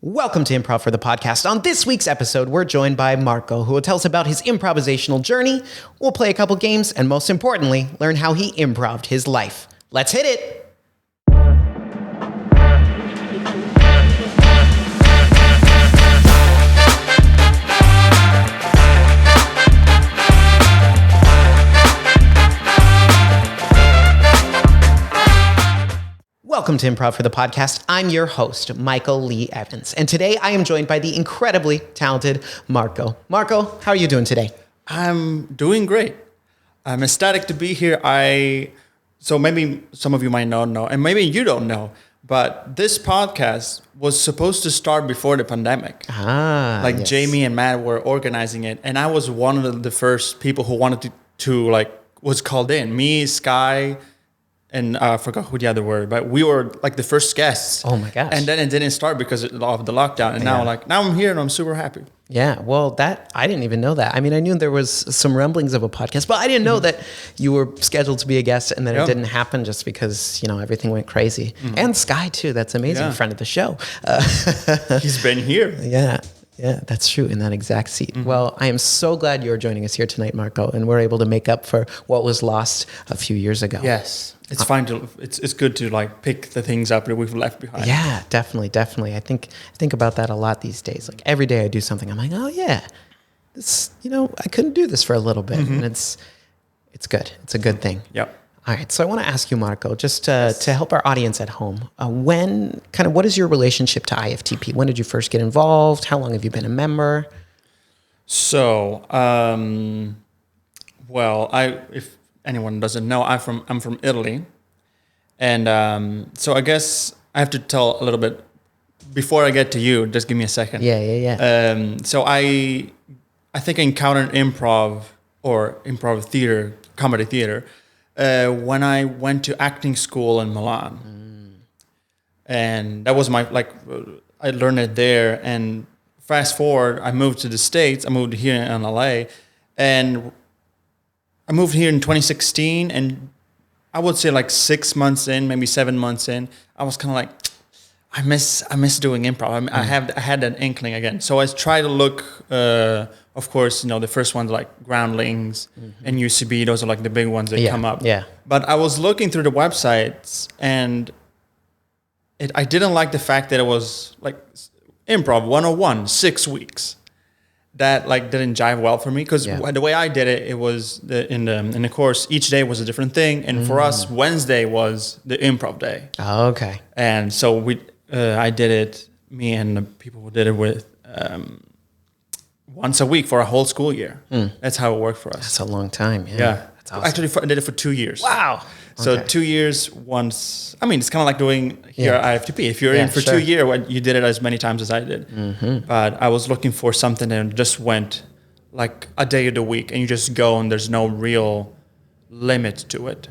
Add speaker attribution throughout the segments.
Speaker 1: Welcome to Improv for the Podcast. On this week's episode, we're joined by Marco, who will tell us about his improvisational journey. We'll play a couple games, and most importantly, learn how he improved his life. Let's hit it! Welcome to Improv for the Podcast. I'm your host, Michael Lee Evans. And today I am joined by the incredibly talented Marco. Marco, how are you doing today?
Speaker 2: I'm doing great. I'm ecstatic to be here. So maybe some of you might not know, and maybe you don't know, but this podcast was supposed to start before the pandemic.
Speaker 1: Yes.
Speaker 2: Jamie and Matt were organizing it, and I was one of the first people who wanted to was called in. Me, Sky, and I forgot who the other were, but we were like the first guests.
Speaker 1: Oh my gosh.
Speaker 2: And then it didn't start because of the lockdown. And now I'm here and I'm super happy.
Speaker 1: Yeah, well, I didn't even know that. I mean, I knew there was some rumblings of a podcast, but I didn't know that you were scheduled to be a guest and then it didn't happen just because, everything went crazy. And Sky too, that's amazing, friend of the show.
Speaker 2: He's been here.
Speaker 1: Yeah, that's true, in that exact seat. Mm-hmm. Well, I am so glad you're joining us here tonight, Marco, and we're able to make up for what was lost a few years ago.
Speaker 2: Yes, it's fine it's good to pick the things up that we've left behind.
Speaker 1: Yeah, definitely. I think about that a lot these days. Like every day I do something, I'm like, oh yeah, this, I couldn't do this for a little bit, and it's good. It's a good thing.
Speaker 2: Yep.
Speaker 1: All right, so I want to ask you, Marco, just to help our audience at home, what is your relationship to IFTP? When did you first get involved? How long have you been a member?
Speaker 2: So, if anyone doesn't know, I'm from Italy, and so I guess I have to tell a little bit before I get to you. Just give me a second.
Speaker 1: Yeah.
Speaker 2: So I think I encountered improv theater, comedy theater. When I went to acting school in Milan. And that was I learned it there. And fast forward, I moved to the States. I moved here in LA. And I moved here in 2016. And I would say 6 months in, maybe 7 months in, I was kind of I miss doing improv. I had that inkling again. So I tried to look, of course, the first ones like Groundlings and UCB. Those are the big ones that come up.
Speaker 1: Yeah.
Speaker 2: But I was looking through the websites and I didn't like the fact that it was improv 101, 6 weeks. That didn't jive well for me because the way I did it, it was in the course, each day was a different thing. And for us, Wednesday was the improv day.
Speaker 1: Oh, okay.
Speaker 2: And so I did it, me and the people who did it with, once a week for a whole school year. That's how it worked for us.
Speaker 1: That's a long time. Yeah.
Speaker 2: That's awesome. Actually, I did it for 2 years.
Speaker 1: Wow.
Speaker 2: So 2 years once. I mean, it's kind of like doing here at IFTP. If you're in for 2 years, you did it as many times as I did. But I was looking for something that just went a day of the week, and you just go, and there's no real limit to it.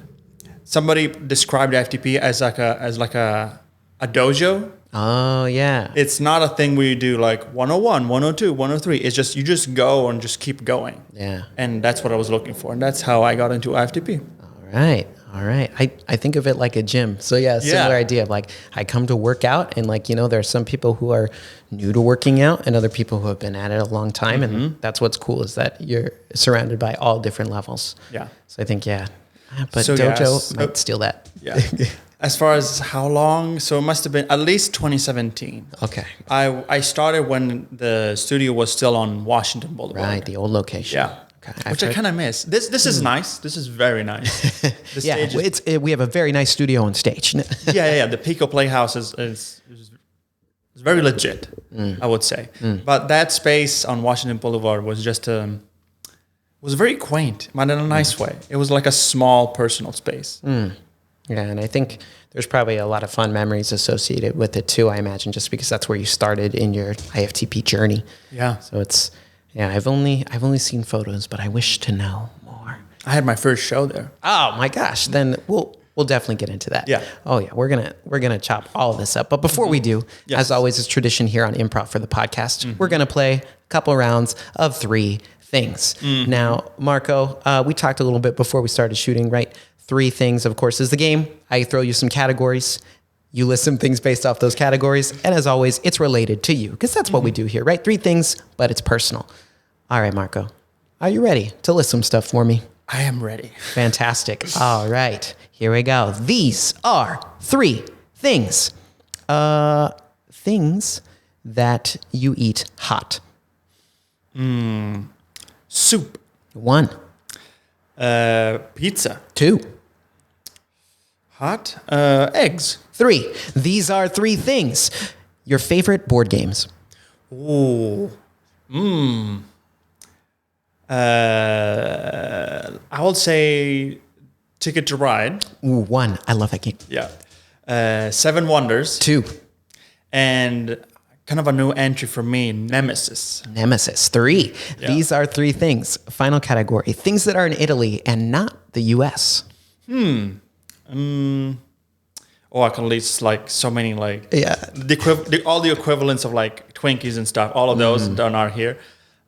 Speaker 2: Somebody described IFTP as a dojo.
Speaker 1: Oh, yeah.
Speaker 2: It's not a thing where you do 101, 102, 103. It's just, you just go and just keep going.
Speaker 1: Yeah.
Speaker 2: And that's what I was looking for. And that's how I got into IFTP.
Speaker 1: All right. I think of it like a gym. So similar idea of I come to work out and there are some people who are new to working out and other people who have been at it a long time. And that's what's cool is that you're surrounded by all different levels.
Speaker 2: Yeah.
Speaker 1: So I think, but dojo might steal that.
Speaker 2: Yeah. As far as how long, so it must have been at least 2017.
Speaker 1: Okay.
Speaker 2: I started when the studio was still on Washington Boulevard.
Speaker 1: Right, the old location.
Speaker 2: Yeah. Okay. Which I kind of miss. This is nice. This is very nice.
Speaker 1: We have a very nice studio on stage.
Speaker 2: Yeah. The Pico Playhouse is very legit, I would say. But that space on Washington Boulevard was just was very quaint, but in a nice way. It was like a small personal space.
Speaker 1: Yeah, and I think there's probably a lot of fun memories associated with it too, I imagine, just because that's where you started in your IFTP journey.
Speaker 2: Yeah.
Speaker 1: So I've only seen photos, but I wish to know more.
Speaker 2: I had my first show there.
Speaker 1: Oh my gosh. Then we'll definitely get into that.
Speaker 2: Yeah.
Speaker 1: Oh yeah, we're gonna chop all of this up. But before we do, as always is tradition here on Improv for the Podcast, we're gonna play a couple rounds of 3 things. Now, Marco, we talked a little bit before we started shooting, right? 3 things, of course, is the game. I throw you some categories. You list some things based off those categories. And as always, it's related to you because that's what we do here, right? 3 things, but it's personal. All right, Marco, are you ready to list some stuff for me?
Speaker 2: I am ready.
Speaker 1: Fantastic. All right, here we go. These are 3 things. Things that you eat hot.
Speaker 2: Soup.
Speaker 1: 1.
Speaker 2: Pizza.
Speaker 1: 2.
Speaker 2: Hot. Eggs.
Speaker 1: 3. These are 3 things. Your favorite board games.
Speaker 2: Ooh. I would say Ticket to Ride.
Speaker 1: Ooh, 1. I love that game.
Speaker 2: Yeah. 7 Wonders.
Speaker 1: 2.
Speaker 2: And kind of a new entry for me, Nemesis.
Speaker 1: Nemesis. 3.
Speaker 2: Yeah.
Speaker 1: These are 3 things. Final category. Things that are in Italy and not the U.S.
Speaker 2: I can list like so many like all the equivalents of like Twinkies and stuff. All of those that are here.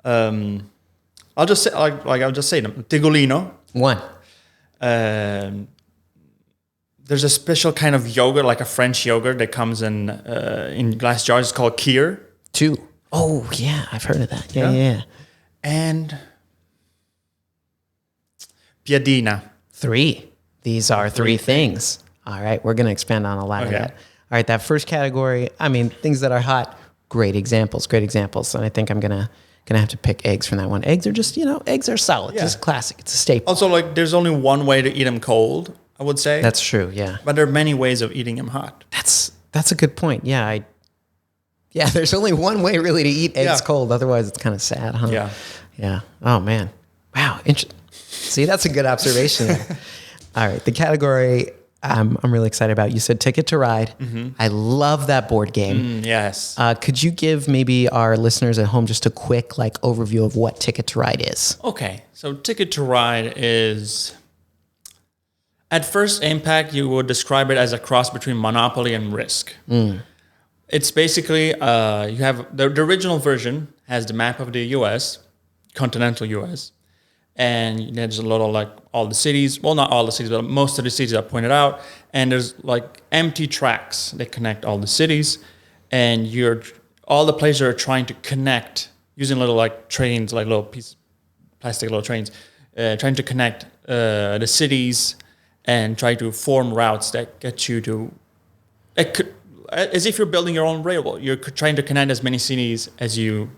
Speaker 2: I'll just say I'll just say them. Tegolino.
Speaker 1: 1.
Speaker 2: There's a special kind of yogurt, like a French yogurt that comes in glass jars. It's called Kir.
Speaker 1: 2. Oh yeah, I've heard of that. Yeah.
Speaker 2: And Piadina.
Speaker 1: 3. These are 3 things. All right, we're going to expand on a lot of that. All right, that first category, I mean, things that are hot, great examples. And I think I'm going to have to pick eggs from that one. Eggs are just, eggs are solid.
Speaker 2: Yeah.
Speaker 1: Just classic. It's a staple.
Speaker 2: Also, like, there's only one way to eat them cold, I would say.
Speaker 1: That's true, yeah.
Speaker 2: But there are many ways of eating them hot.
Speaker 1: That's a good point. Yeah, there's only one way really to eat eggs cold. Otherwise, it's kind of sad, huh?
Speaker 2: Yeah.
Speaker 1: Yeah. Oh, man. Wow. See, that's a good observation there. All right, the category I'm really excited about. You said Ticket to Ride. I love that board game.
Speaker 2: Yes.
Speaker 1: Could you give maybe our listeners at home just a quick overview of what Ticket to Ride is?
Speaker 2: Okay, so Ticket to Ride is, at first impact, you would describe it as a cross between Monopoly and Risk. It's basically, you have, the original version has the map of the U.S., continental U.S., and there's a lot of all the cities, well, not all the cities, but most of the cities are pointed out. And there's empty tracks that connect all the cities. And all the players are trying to connect using little trains, little plastic little trains, trying to connect the cities and try to form routes that get you to, as if you're building your own railroad. You're trying to connect as many cities as you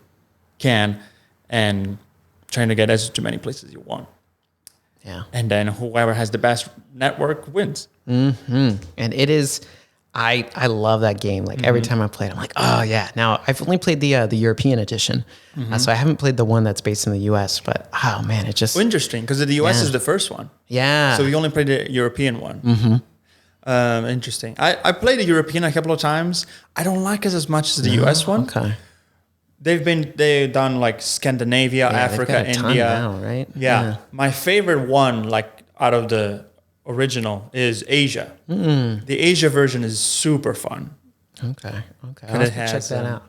Speaker 2: can and trying to get as to many places as you want.
Speaker 1: Yeah.
Speaker 2: And then whoever has the best network wins.
Speaker 1: And it is, I love that game. Every time I play it, I'm like, oh yeah. Now I've only played the European edition. So I haven't played the one that's based in the US, but oh man, it just...
Speaker 2: Interesting, because the US is the first one.
Speaker 1: Yeah.
Speaker 2: So we only played the European one. Interesting. I played the European a couple of times. I don't like it as much as the US one.
Speaker 1: Okay.
Speaker 2: They've done Scandinavia, Africa, India.
Speaker 1: Now, right?
Speaker 2: Yeah. My favorite one, out of the original, is Asia. The Asia version is super fun.
Speaker 1: Okay. I'll have to check that out.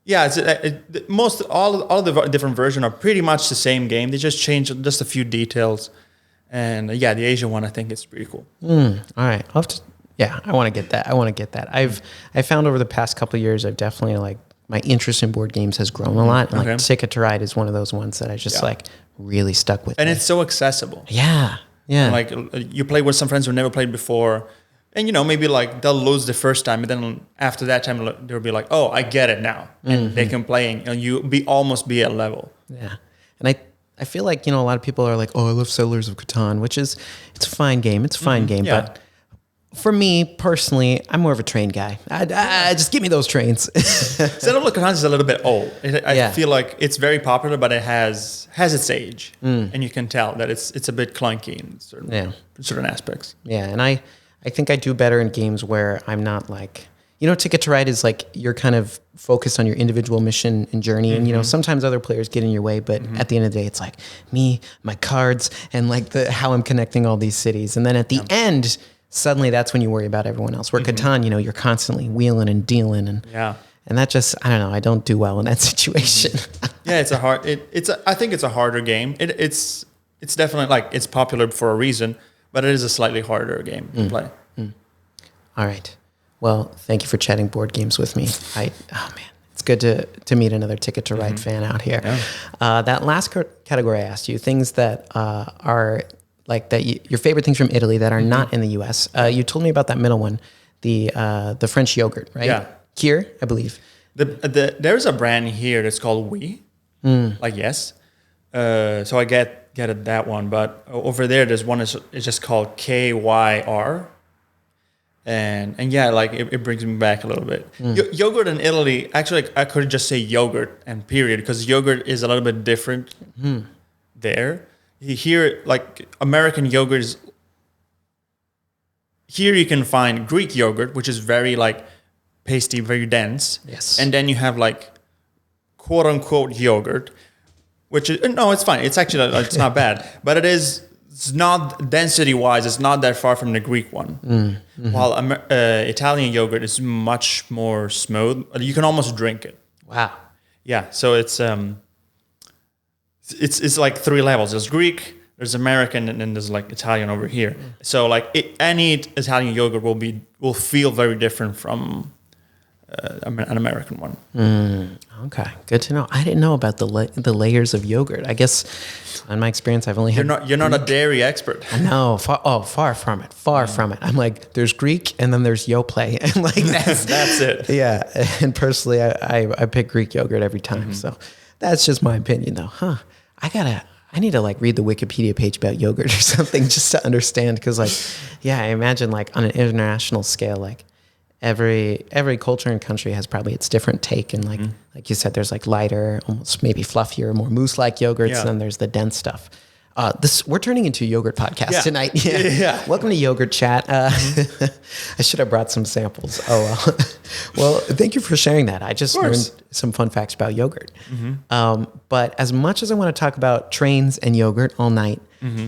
Speaker 2: Yeah, all of the different versions are pretty much the same game. They just change just a few details. And the Asian one, I think it's pretty cool.
Speaker 1: All right. I'll have to, I want to get that. I found over the past couple of years, I've definitely my interest in board games has grown a lot. And Ticket to Ride is one of those ones that I just really stuck with.
Speaker 2: And it's so accessible.
Speaker 1: Yeah.
Speaker 2: You play with some friends who never played before, and maybe they'll lose the first time, and then after that time they'll be like, oh, I get it now, and they can play, and you almost be at level.
Speaker 1: Yeah, and I feel like a lot of people are like, oh, I love Settlers of Catan, which is it's a fine game. It's a fine game, but for me personally, I'm more of a train guy. I just give me those trains.
Speaker 2: Settlers of Catan is a little bit old. I feel like it's very popular, but it has its age, and you can tell that it's a bit clunky in certain aspects.
Speaker 1: Yeah, and I think I do better in games where I'm not Ticket to Ride is you're kind of focused on your individual mission and journey, and sometimes other players get in your way, but at the end of the day, it's me, my cards, and how I'm connecting all these cities, and then at the end. Suddenly that's when you worry about everyone else. Where Catan, you're constantly wheeling and dealing, and that just, I don't know, I don't do well in that situation.
Speaker 2: Yeah, it's a hard. I think it's a harder game. It's definitely it's popular for a reason, but it is a slightly harder game to play.
Speaker 1: All right. Well, thank you for chatting board games with me. Oh man, it's good to meet another Ticket to Ride fan out here. Yeah. That last category I asked you, things that are like your favorite things from Italy that are not in the U.S. You told me about that middle one, the French yogurt, right?
Speaker 2: Yeah.
Speaker 1: Here, I believe.
Speaker 2: There's a brand here that's called Oui, like yes. So I get it, that one, but over there there's one it's just called KYR. And yeah, like it brings me back a little bit. Yogurt in Italy, actually, I could just say yogurt and period, because yogurt is a little bit different there. Here, like American yogurt is, here you can find Greek yogurt, which is very like pasty, very dense.
Speaker 1: Yes.
Speaker 2: And then you have like quote unquote yogurt, which is, no, it's fine. It's actually, it's not bad, but it's not density wise, it's not that far from the Greek one. While Italian yogurt is much more smooth. You can almost drink it.
Speaker 1: Wow.
Speaker 2: Yeah. So it's like 3 levels. There's Greek, there's American, and then there's like Italian over here. So like any Italian yogurt will feel very different from an American one.
Speaker 1: Okay, good to know. I didn't know about the layers of yogurt. I guess, in my experience, I've only had.
Speaker 2: You're not a dairy expert.
Speaker 1: No, far from it. Far from it. I'm like, there's Greek, and then there's Yoplait, and like
Speaker 2: that's it.
Speaker 1: Yeah, and personally, I pick Greek yogurt every time. So that's just my opinion, though. I need to like read the Wikipedia page about yogurt or something just to understand, because like, yeah, I imagine like on an international scale, like. Every culture and country has probably its different take, and like you said, there's like lighter, almost maybe fluffier, more mousse-like yogurts, and then there's the dense stuff. We're turning into a yogurt podcast tonight. Yeah. Welcome to Yogurt Chat. I should have brought some samples. Oh well. Well, thank you for sharing that. I just learned some fun facts about yogurt. But as much as I want to talk about trains and yogurt all night,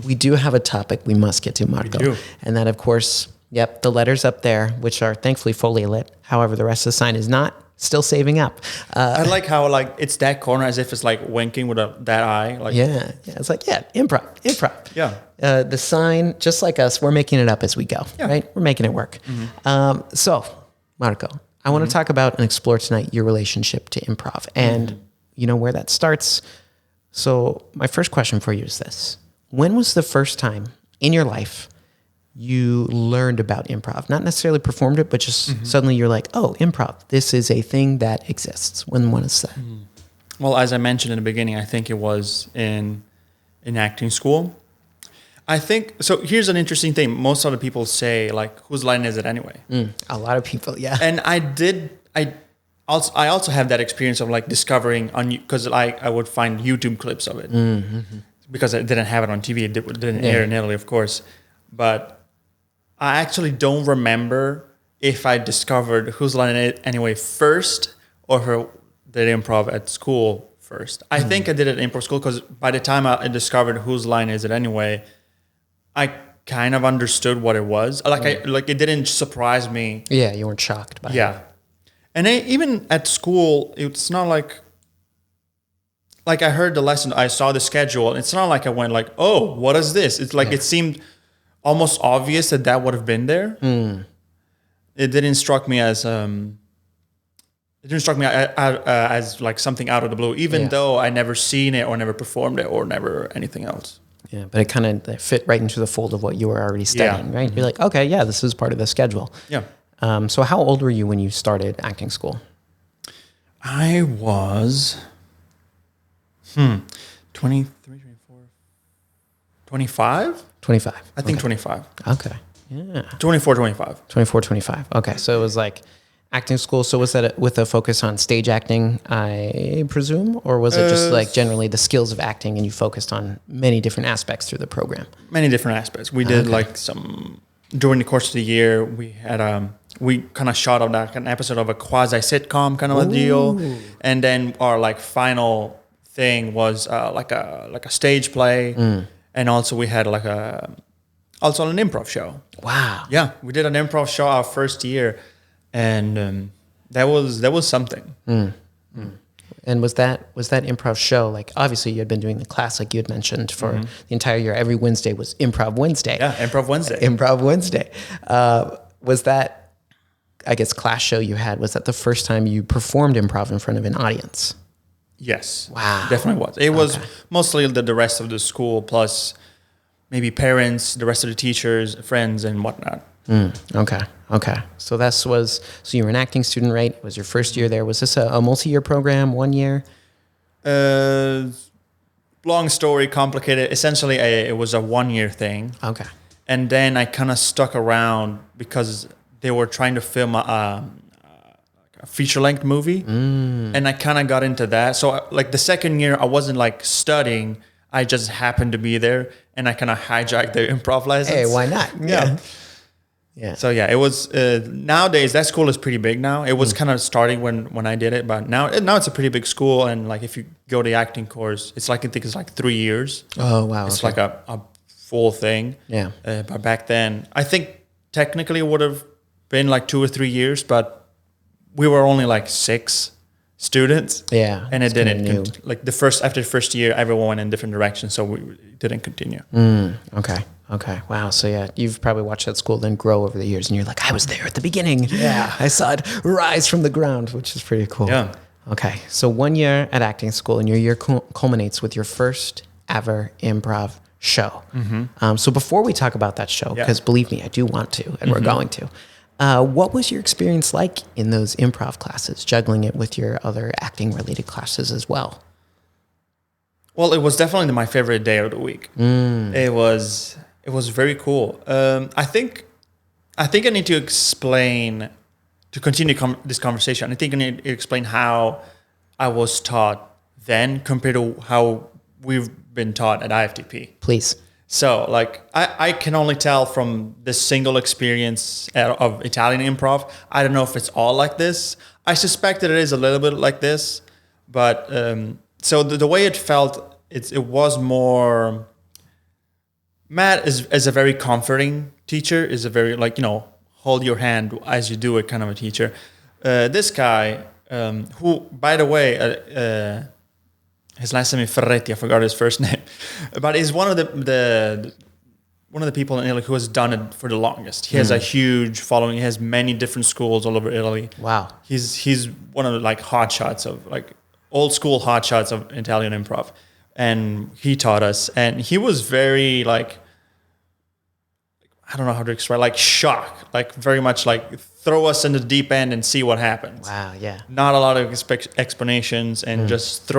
Speaker 1: we do have a topic we must get to, Marco, and that, of course. Yep, the letters up there, which are thankfully fully lit. However, the rest of the sign is not. Still saving up.
Speaker 2: I like how like it's that corner as if it's like winking with that eye. Like
Speaker 1: it's like improv.
Speaker 2: Yeah.
Speaker 1: The sign, just like us, we're making it up as we go. Yeah. Right, we're making it work. So, Marco, I want to talk about and explore tonight your relationship to improv and where that starts. So, my first question for you is this: when was the first time in your life you learned about improv? Not necessarily performed it, but just suddenly you're like, oh, improv, this is a thing that exists. When was that?
Speaker 2: Well, as I mentioned in the beginning, I think it was in acting school. I think, so here's an interesting thing. Most other people say, like, whose line is it anyway?
Speaker 1: A lot of people, yeah.
Speaker 2: And I also have that experience of like discovering because I would find YouTube clips of it. Because I didn't have it on TV. It didn't air in Italy, of course. But I actually don't remember if I discovered Whose Line Is It Anyway first or did improv at school first. I think I did it at improv school because by the time I discovered Whose Line Is It Anyway, I kind of understood what it was. Like it didn't surprise me.
Speaker 1: Yeah, you weren't shocked by it.
Speaker 2: Yeah. And even at school, it's not like I heard the lesson, I saw the schedule. It's not like I went like, oh, what is this? It's like it seemed almost obvious that would have been there. It didn't strike me as as like something out of the blue, even though I never seen it or never performed it or never anything else.
Speaker 1: Yeah, but it kind of fit right into the fold of what you were already studying, right? You're like, okay, yeah, this is part of the schedule.
Speaker 2: Yeah.
Speaker 1: So how old were you when you started acting school?
Speaker 2: I was 23, 24, 25?
Speaker 1: 25.
Speaker 2: I think 25.
Speaker 1: Okay. Yeah.
Speaker 2: 24, 25.
Speaker 1: 24, 25. Okay. So it was like acting school. So was that with a focus on stage acting, I presume? Or was it just like generally the skills of acting and you focused on many different aspects through the program?
Speaker 2: Many different aspects. We did like during the course of the year, we had, we kind of shot like an episode of a quasi sitcom kind of a deal. And then our like final thing was like a stage play. And also we had like also an improv show.
Speaker 1: Wow.
Speaker 2: Yeah, we did an improv show our first year, and that was something.
Speaker 1: And was that improv show, like obviously you had been doing the class like you had mentioned for the entire year. Every Wednesday was Improv Wednesday.
Speaker 2: Yeah, Improv Wednesday.
Speaker 1: Improv Wednesday. Was that I guess, class show you had, was that the first time you performed improv in front of an audience?
Speaker 2: Yes.
Speaker 1: Wow.
Speaker 2: Definitely was. It was mostly the rest of the school, plus maybe parents, the rest of the teachers, friends, and whatnot.
Speaker 1: Okay. So so you were an acting student, right? It was your first year there. Was this a multi-year program, 1 year?
Speaker 2: Long story, complicated. Essentially, it was a 1 year thing.
Speaker 1: Okay.
Speaker 2: And then I kind of stuck around because they were trying to film a feature-length movie. And I kind of got into that. So like the second year, I wasn't like studying. I just happened to be there, and I kind of hijacked the improv license.
Speaker 1: Hey, why not?
Speaker 2: Yeah. So yeah, it was, nowadays that school is pretty big now. It was kind of starting when I did it, but now it's a pretty big school. And like, if you go to the acting course, it's like, I think it's like 3 years.
Speaker 1: Oh, wow.
Speaker 2: It's like a full thing.
Speaker 1: Yeah.
Speaker 2: But back then, I think technically it would have been like 2 or 3 years, but we were only like 6 students.
Speaker 1: Yeah.
Speaker 2: And it didn't, after the first year, everyone went in different directions. So we didn't continue.
Speaker 1: Okay. Wow. So yeah, you've probably watched that school then grow over the years, and you're like, I was there at the beginning.
Speaker 2: Yeah.
Speaker 1: I saw it rise from the ground, which is pretty cool.
Speaker 2: Yeah.
Speaker 1: Okay. So 1 year at acting school, and your year culminates with your first ever improv show. So before we talk about that show, because believe me, I do want to, and we're going to, what was your experience like in those improv classes, juggling it with your other acting related classes as well?
Speaker 2: Well, it was definitely my favorite day of the week. It was very cool. I think I need to explain, to continue this conversation, I think I need to explain how I was taught then compared to how we've been taught at IFTP.
Speaker 1: Please.
Speaker 2: So like, I can only tell from this single experience of Italian improv. I don't know if it's all like this. I suspect that it is a little bit like this, but so the way it felt, it was more... Matt is a very comforting teacher, is a very, like, hold your hand as you do it kind of a teacher. This guy, who, by the way, his last name is Ferretti, I forgot his first name, but he's one of the people in Italy who has done it for the longest. He has a huge following. He has many different schools all over Italy.
Speaker 1: Wow.
Speaker 2: He's one of the like hotshots of like old school hotshots of Italian improv. And he taught us, and he was very like, I don't know how to explain, like shock, like very much like throw us in the deep end and see what happens.
Speaker 1: Wow, yeah.
Speaker 2: Not a lot of explanations, and just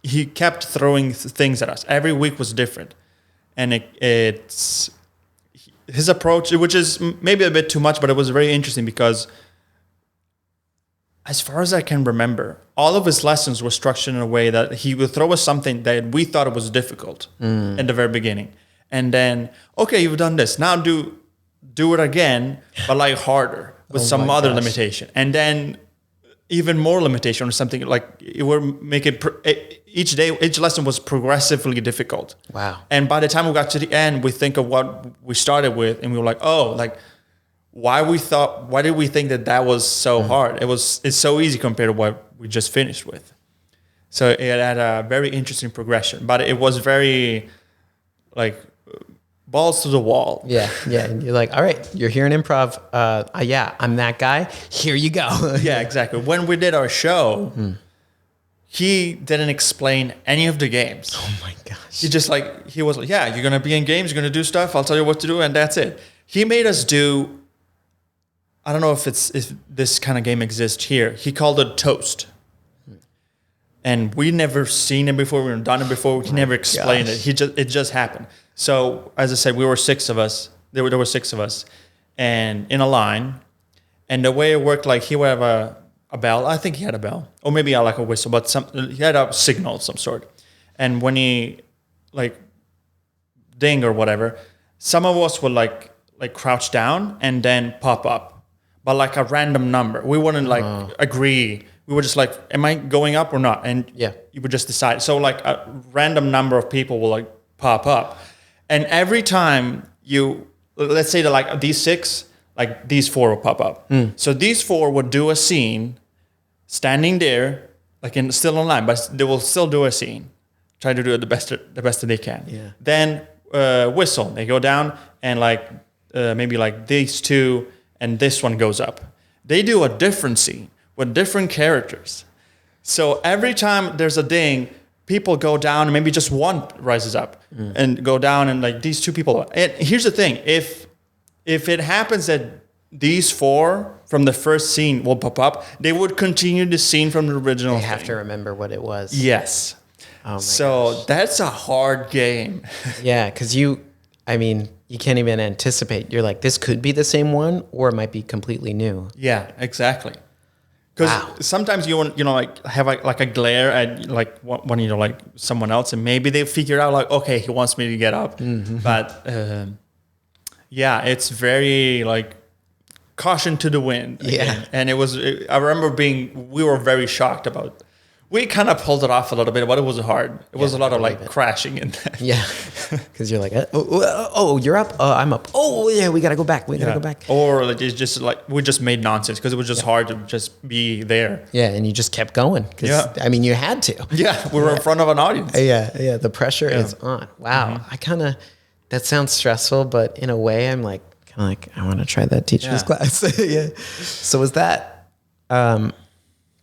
Speaker 2: he kept throwing things at us. Every week was different. And it's his approach, which is maybe a bit too much, but it was very interesting because as far as I can remember, all of his lessons were structured in a way that he would throw us something that we thought it was difficult in the very beginning. And then, okay, you've done this. Now do it again, but like harder with some other limitation. And then even more limitation or something, like it would make it each lesson was progressively difficult.
Speaker 1: Wow.
Speaker 2: And by the time we got to the end, we think of what we started with, and we were like, oh, like, why did we think that was so hard? It's so easy compared to what we just finished with. So it had a very interesting progression, but it was very like balls to the wall.
Speaker 1: Yeah. And you're like, all right, you're here in improv. I'm that guy. Here you go.
Speaker 2: Yeah, exactly. When we did our show, he didn't explain any of the games.
Speaker 1: Oh my gosh.
Speaker 2: He was like, yeah, you're going to be in games, you're going to do stuff, I'll tell you what to do, and that's it. He made us do, I don't know if this kind of game exists here. He called it Toast. And we never seen it before. We never done it before. He never explained it. It just happened. So as I said, we were 6 of us. There were 6 of us, and in a line. And the way it worked, like he would have a bell. I think he had a bell, or maybe like a whistle, but he had a signal of some sort. And when he like ding or whatever, some of us would like crouch down and then pop up, but like a random number. We wouldn't agree. We were just like, am I going up or not? And you would just decide. So like a random number of people will like pop up. And every time let's say that like these 6, like these 4 will pop up. So these 4 would do a scene standing there, like still online, but they will still do a scene. Try to do it the best that they can.
Speaker 1: Yeah.
Speaker 2: Then whistle, they go down and like maybe like these 2 and this one goes up. they do a different scene with different characters. So every time there's a ding, people go down and maybe just one rises up and go down, and like these two people. And here's the thing: if it happens that these four from the first scene will pop up, they would continue the scene from the original.
Speaker 1: They have to remember what it was.
Speaker 2: Yes.
Speaker 1: Oh my
Speaker 2: gosh. That's a hard game.
Speaker 1: Yeah, because you can't even anticipate. You're like, this could be the same one, or it might be completely new.
Speaker 2: Yeah, exactly. Because sometimes you want, like have like a glare at like one, like someone else, and maybe they figure out like, okay, he wants me to get up. But yeah, it's very like caution to the wind.
Speaker 1: Yeah.
Speaker 2: And I remember we were very shocked about. We kind of pulled it off a little bit, but it was hard. It was a lot of like crashing in there.
Speaker 1: Yeah, because you're like, oh, you're up. Oh, I'm up. Oh, yeah, we gotta go back. We gotta go back.
Speaker 2: Or like, it's just like we just made nonsense because it was just hard to just be there.
Speaker 1: Yeah, and you just kept going. I mean, you had to.
Speaker 2: Yeah, we were in front of an audience.
Speaker 1: Yeah. The pressure is on. Wow, that sounds stressful, but in a way, I'm like, I want to try that teacher's class. Yeah. So was that?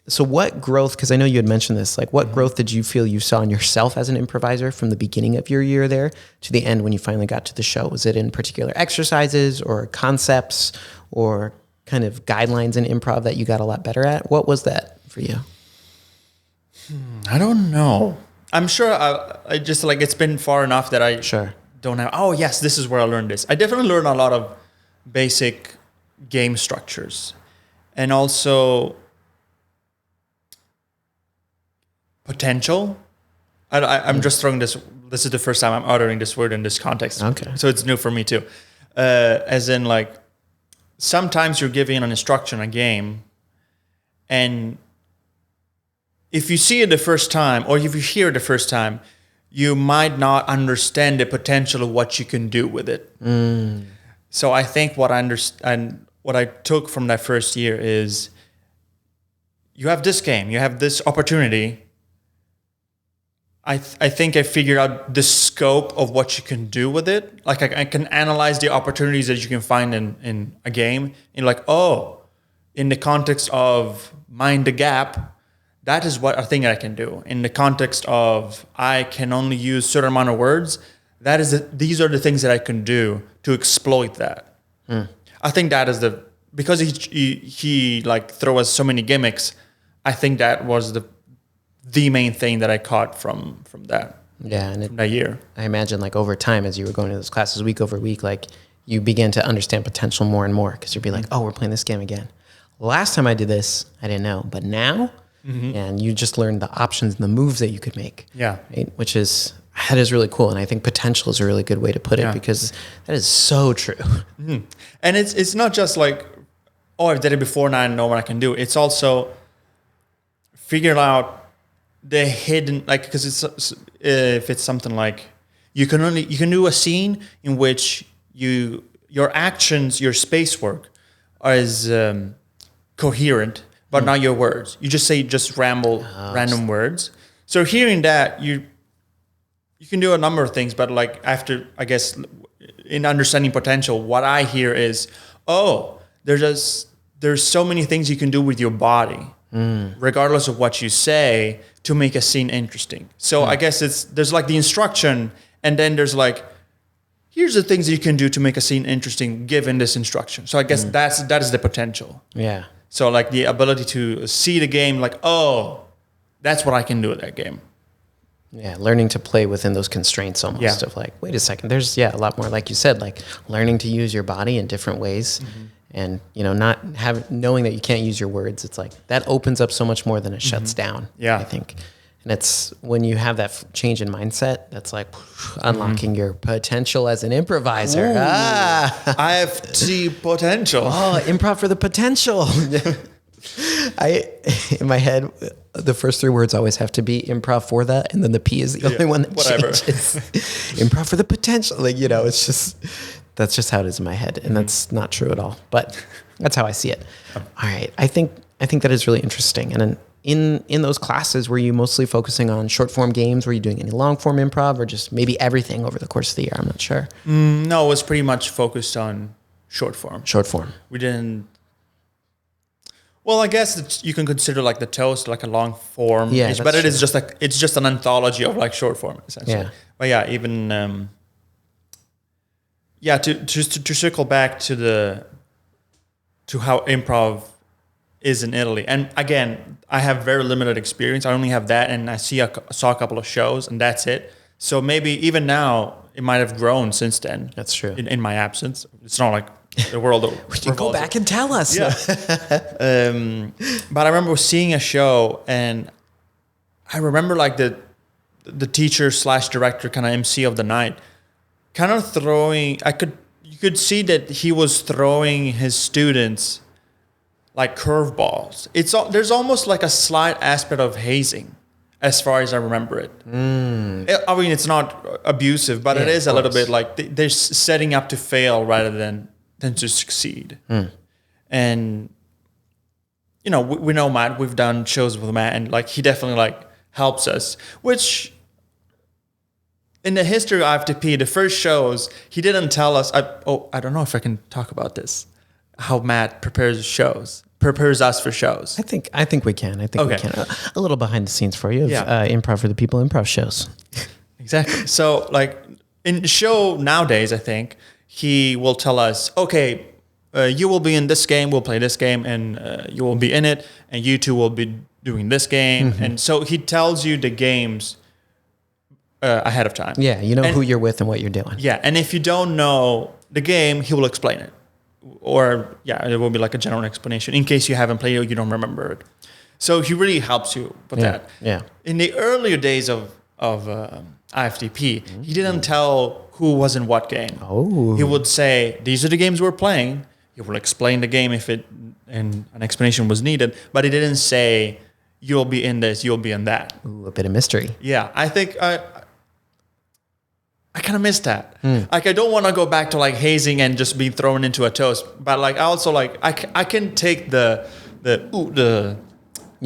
Speaker 1: So what growth, because I know you had mentioned this, like what growth did you feel you saw in yourself as an improviser from the beginning of your year there to the end when you finally got to the show? Was it in particular exercises or concepts or kind of guidelines in improv that you got a lot better at? What was that for you?
Speaker 2: I don't know. I'm sure I just like, it's been far enough that I don't have, oh yes, this is where I learned this. I definitely learned a lot of basic game structures and also potential. I'm just throwing this. This is the first time I'm uttering this word in this context.
Speaker 1: Okay.
Speaker 2: So it's new for me too. As in, like, sometimes you're giving an instruction, a game, and if you see it the first time, or if you hear it the first time, you might not understand the potential of what you can do with it. So I think what I took from that first year is you have this game, you have this opportunity. I think I figured out the scope of what you can do with it. Like I can analyze the opportunities that you can find in a game. And like, oh, in the context of Mind the Gap, that is what a thing that I can do. In the context of I can only use certain amount of words, these are the things that I can do to exploit that. I think that is because he like throw us so many gimmicks. I think that was the main thing that I caught from that. Yeah, and that year.
Speaker 1: I imagine like over time, as you were going to those classes week over week, like you began to understand potential more and more because you'd be like, oh, we're playing this game again. Last time I did this, I didn't know, but now, and you just learned the options and the moves that you could make.
Speaker 2: Yeah,
Speaker 1: right? That is really cool, and I think potential is a really good way to put it because that is so true.
Speaker 2: And it's not just like, oh, I've did it before now I know what I can do. It's also figure out the hidden, like, because if it's something like you can do a scene in which your actions, your space work is coherent, but not your words. You just ramble random words. So hearing that, you can do a number of things, but like after, I guess, in understanding potential, what I hear is, oh, there's so many things you can do with your body. Regardless of what you say, to make a scene interesting. So I guess there's like the instruction, and then there's like, here's the things that you can do to make a scene interesting given this instruction. So I guess that is the potential.
Speaker 1: Yeah.
Speaker 2: So like the ability to see the game, like, oh, that's what I can do with that game.
Speaker 1: Yeah, learning to play within those constraints almost of like, wait a second, there's a lot more, like you said, like learning to use your body in different ways. And, knowing that you can't use your words, it's like that opens up so much more than it shuts down.
Speaker 2: Yeah.
Speaker 1: I think. And it's when you have that change in mindset, that's like unlocking your potential as an improviser.
Speaker 2: Ooh, I have the potential.
Speaker 1: Oh, improv for the potential. In my head, the first three words always have to be improv for that, and then the P is the only one that changes. Improv for the potential. Like, it's just... That's just how it is in my head, and that's not true at all. But that's how I see it. All right, I think that is really interesting. And in those classes, were you mostly focusing on short form games? Were you doing any long form improv, or just maybe everything over the course of the year? I'm not sure.
Speaker 2: No, it was pretty much focused on short form.
Speaker 1: Short form.
Speaker 2: We didn't. Well, I guess you can consider like the toast like a long form,
Speaker 1: Yeah,
Speaker 2: but it
Speaker 1: true.
Speaker 2: is just like it's just an anthology of like short form essentially.
Speaker 1: Yeah.
Speaker 2: But yeah, even to circle back to how improv is in Italy, and again, I have very limited experience. I only have that, and I saw a couple of shows, and that's it. So maybe even now it might have grown since then.
Speaker 1: That's true.
Speaker 2: In my absence, it's not like the world.
Speaker 1: You go back and tell us.
Speaker 2: Yeah. But I remember seeing a show, and I remember like the teacher / director kind of MC of the night, kind of throwing. You could see that he was throwing his students like curveballs. There's almost like a slight aspect of hazing, as far as I remember it. I mean, it's not abusive, but it is a little bit like they're setting up to fail rather than to succeed. And you know, we know Matt. We've done shows with Matt, and like he definitely like helps us. Which in the history of IFTP, the first shows he didn't tell us. I don't know if I can talk about this. How Matt prepares us for shows.
Speaker 1: I think we can. We can. A little behind the scenes for you of Improv for the People improv shows.
Speaker 2: Exactly. So like in the show nowadays, I think he will tell us, okay, you will be in this game, we'll play this game, and you will be in it, and you two will be doing this game. And so he tells you the games ahead of time.
Speaker 1: Yeah, you know who you're with and what you're doing.
Speaker 2: Yeah, and if you don't know the game, he will explain it. Or, it will be like a general explanation in case you haven't played it or you don't remember it. So he really helps you with that.
Speaker 1: Yeah.
Speaker 2: In the earlier days of IFTP, he didn't tell who was in what game.
Speaker 1: Oh.
Speaker 2: He would say, these are the games we're playing. He will explain the game if an explanation was needed. But he didn't say, you'll be in this, you'll be in that.
Speaker 1: Ooh, a bit of mystery.
Speaker 2: Yeah, I think I kind of miss that. Like, I don't want to go back to like hazing and just being thrown into a toast. But like, I also like, I can take the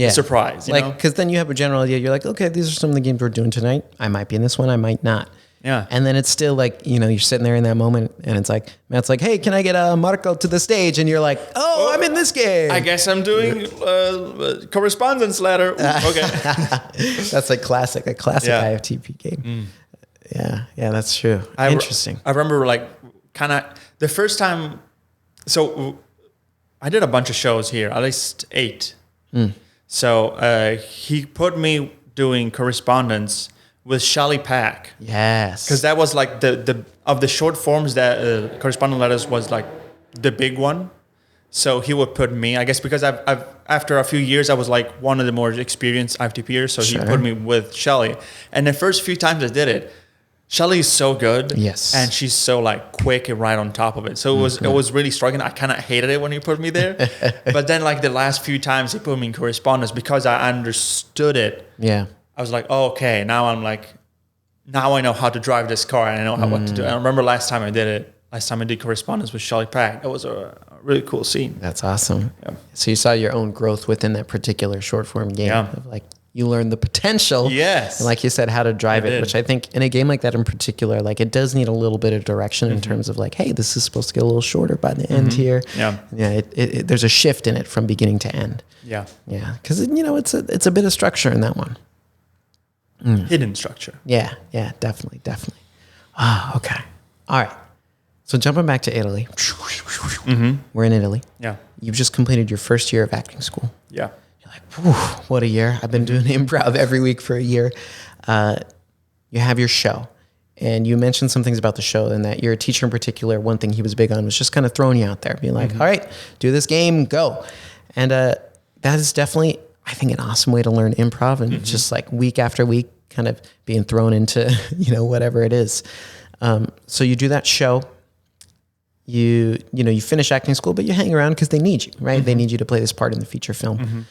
Speaker 2: surprise, you know?
Speaker 1: Because then you have a general idea. You're like, okay, these are some of the games we're doing tonight. I might be in this one. I might not.
Speaker 2: Yeah.
Speaker 1: And then it's still like, you know, you're sitting there in that moment and it's like, Matt's like, hey, can I get Marco to the stage? And you're like, oh, I'm in this game.
Speaker 2: I guess I'm doing correspondence letter. Ooh, okay.
Speaker 1: That's a classic IFTP game. Yeah, that's true. Interesting.
Speaker 2: I remember like kind of the first time. So I did a bunch of shows here, at least 8. So he put me doing correspondence with Shelly Pack.
Speaker 1: Yes.
Speaker 2: Because that was like the of the short forms that correspondence letters was like the big one. So he would put me, I guess, because I've after a few years I was like one of the more experienced IFTPers. So he put me with Shelly, and the first few times I did it, Shelly is so good.
Speaker 1: Yes.
Speaker 2: And she's so like quick and right on top of it. So it was really striking. I kind of hated it when he put me there. But then like the last few times he put me in correspondence because I understood it.
Speaker 1: Yeah.
Speaker 2: I was like, oh, okay, now I know how to drive this car and I know what to do. I remember last time I did correspondence with Shelly Pack. It was a really cool scene.
Speaker 1: That's awesome.
Speaker 2: Yeah.
Speaker 1: So you saw your own growth within that particular short form game.
Speaker 2: Yeah.
Speaker 1: Of like, you learned the potential.
Speaker 2: Yes.
Speaker 1: And like you said, how to drive it, which I think in a game like that in particular, like it does need a little bit of direction in terms of like, hey, this is supposed to get a little shorter by the end here.
Speaker 2: Yeah.
Speaker 1: Yeah. There's a shift in it from beginning to end.
Speaker 2: Yeah.
Speaker 1: Yeah. Cause it's a bit of structure in that one.
Speaker 2: Hidden structure.
Speaker 1: Yeah. Yeah. Definitely. Ah, okay. All right. So jumping back to Italy, we're in Italy.
Speaker 2: Yeah.
Speaker 1: You've just completed your first year of acting school.
Speaker 2: Yeah.
Speaker 1: Whew, what a year. I've been doing improv every week for a year. You have your show, and you mentioned some things about the show, and that your teacher in particular, one thing he was big on was just kind of throwing you out there, being like, all right, do this game, go. And that is definitely, I think, an awesome way to learn improv, and just like week after week kind of being thrown into, whatever it is. So you do that show. You finish acting school, but you hang around because they need you, right? They need you to play this part in the feature film.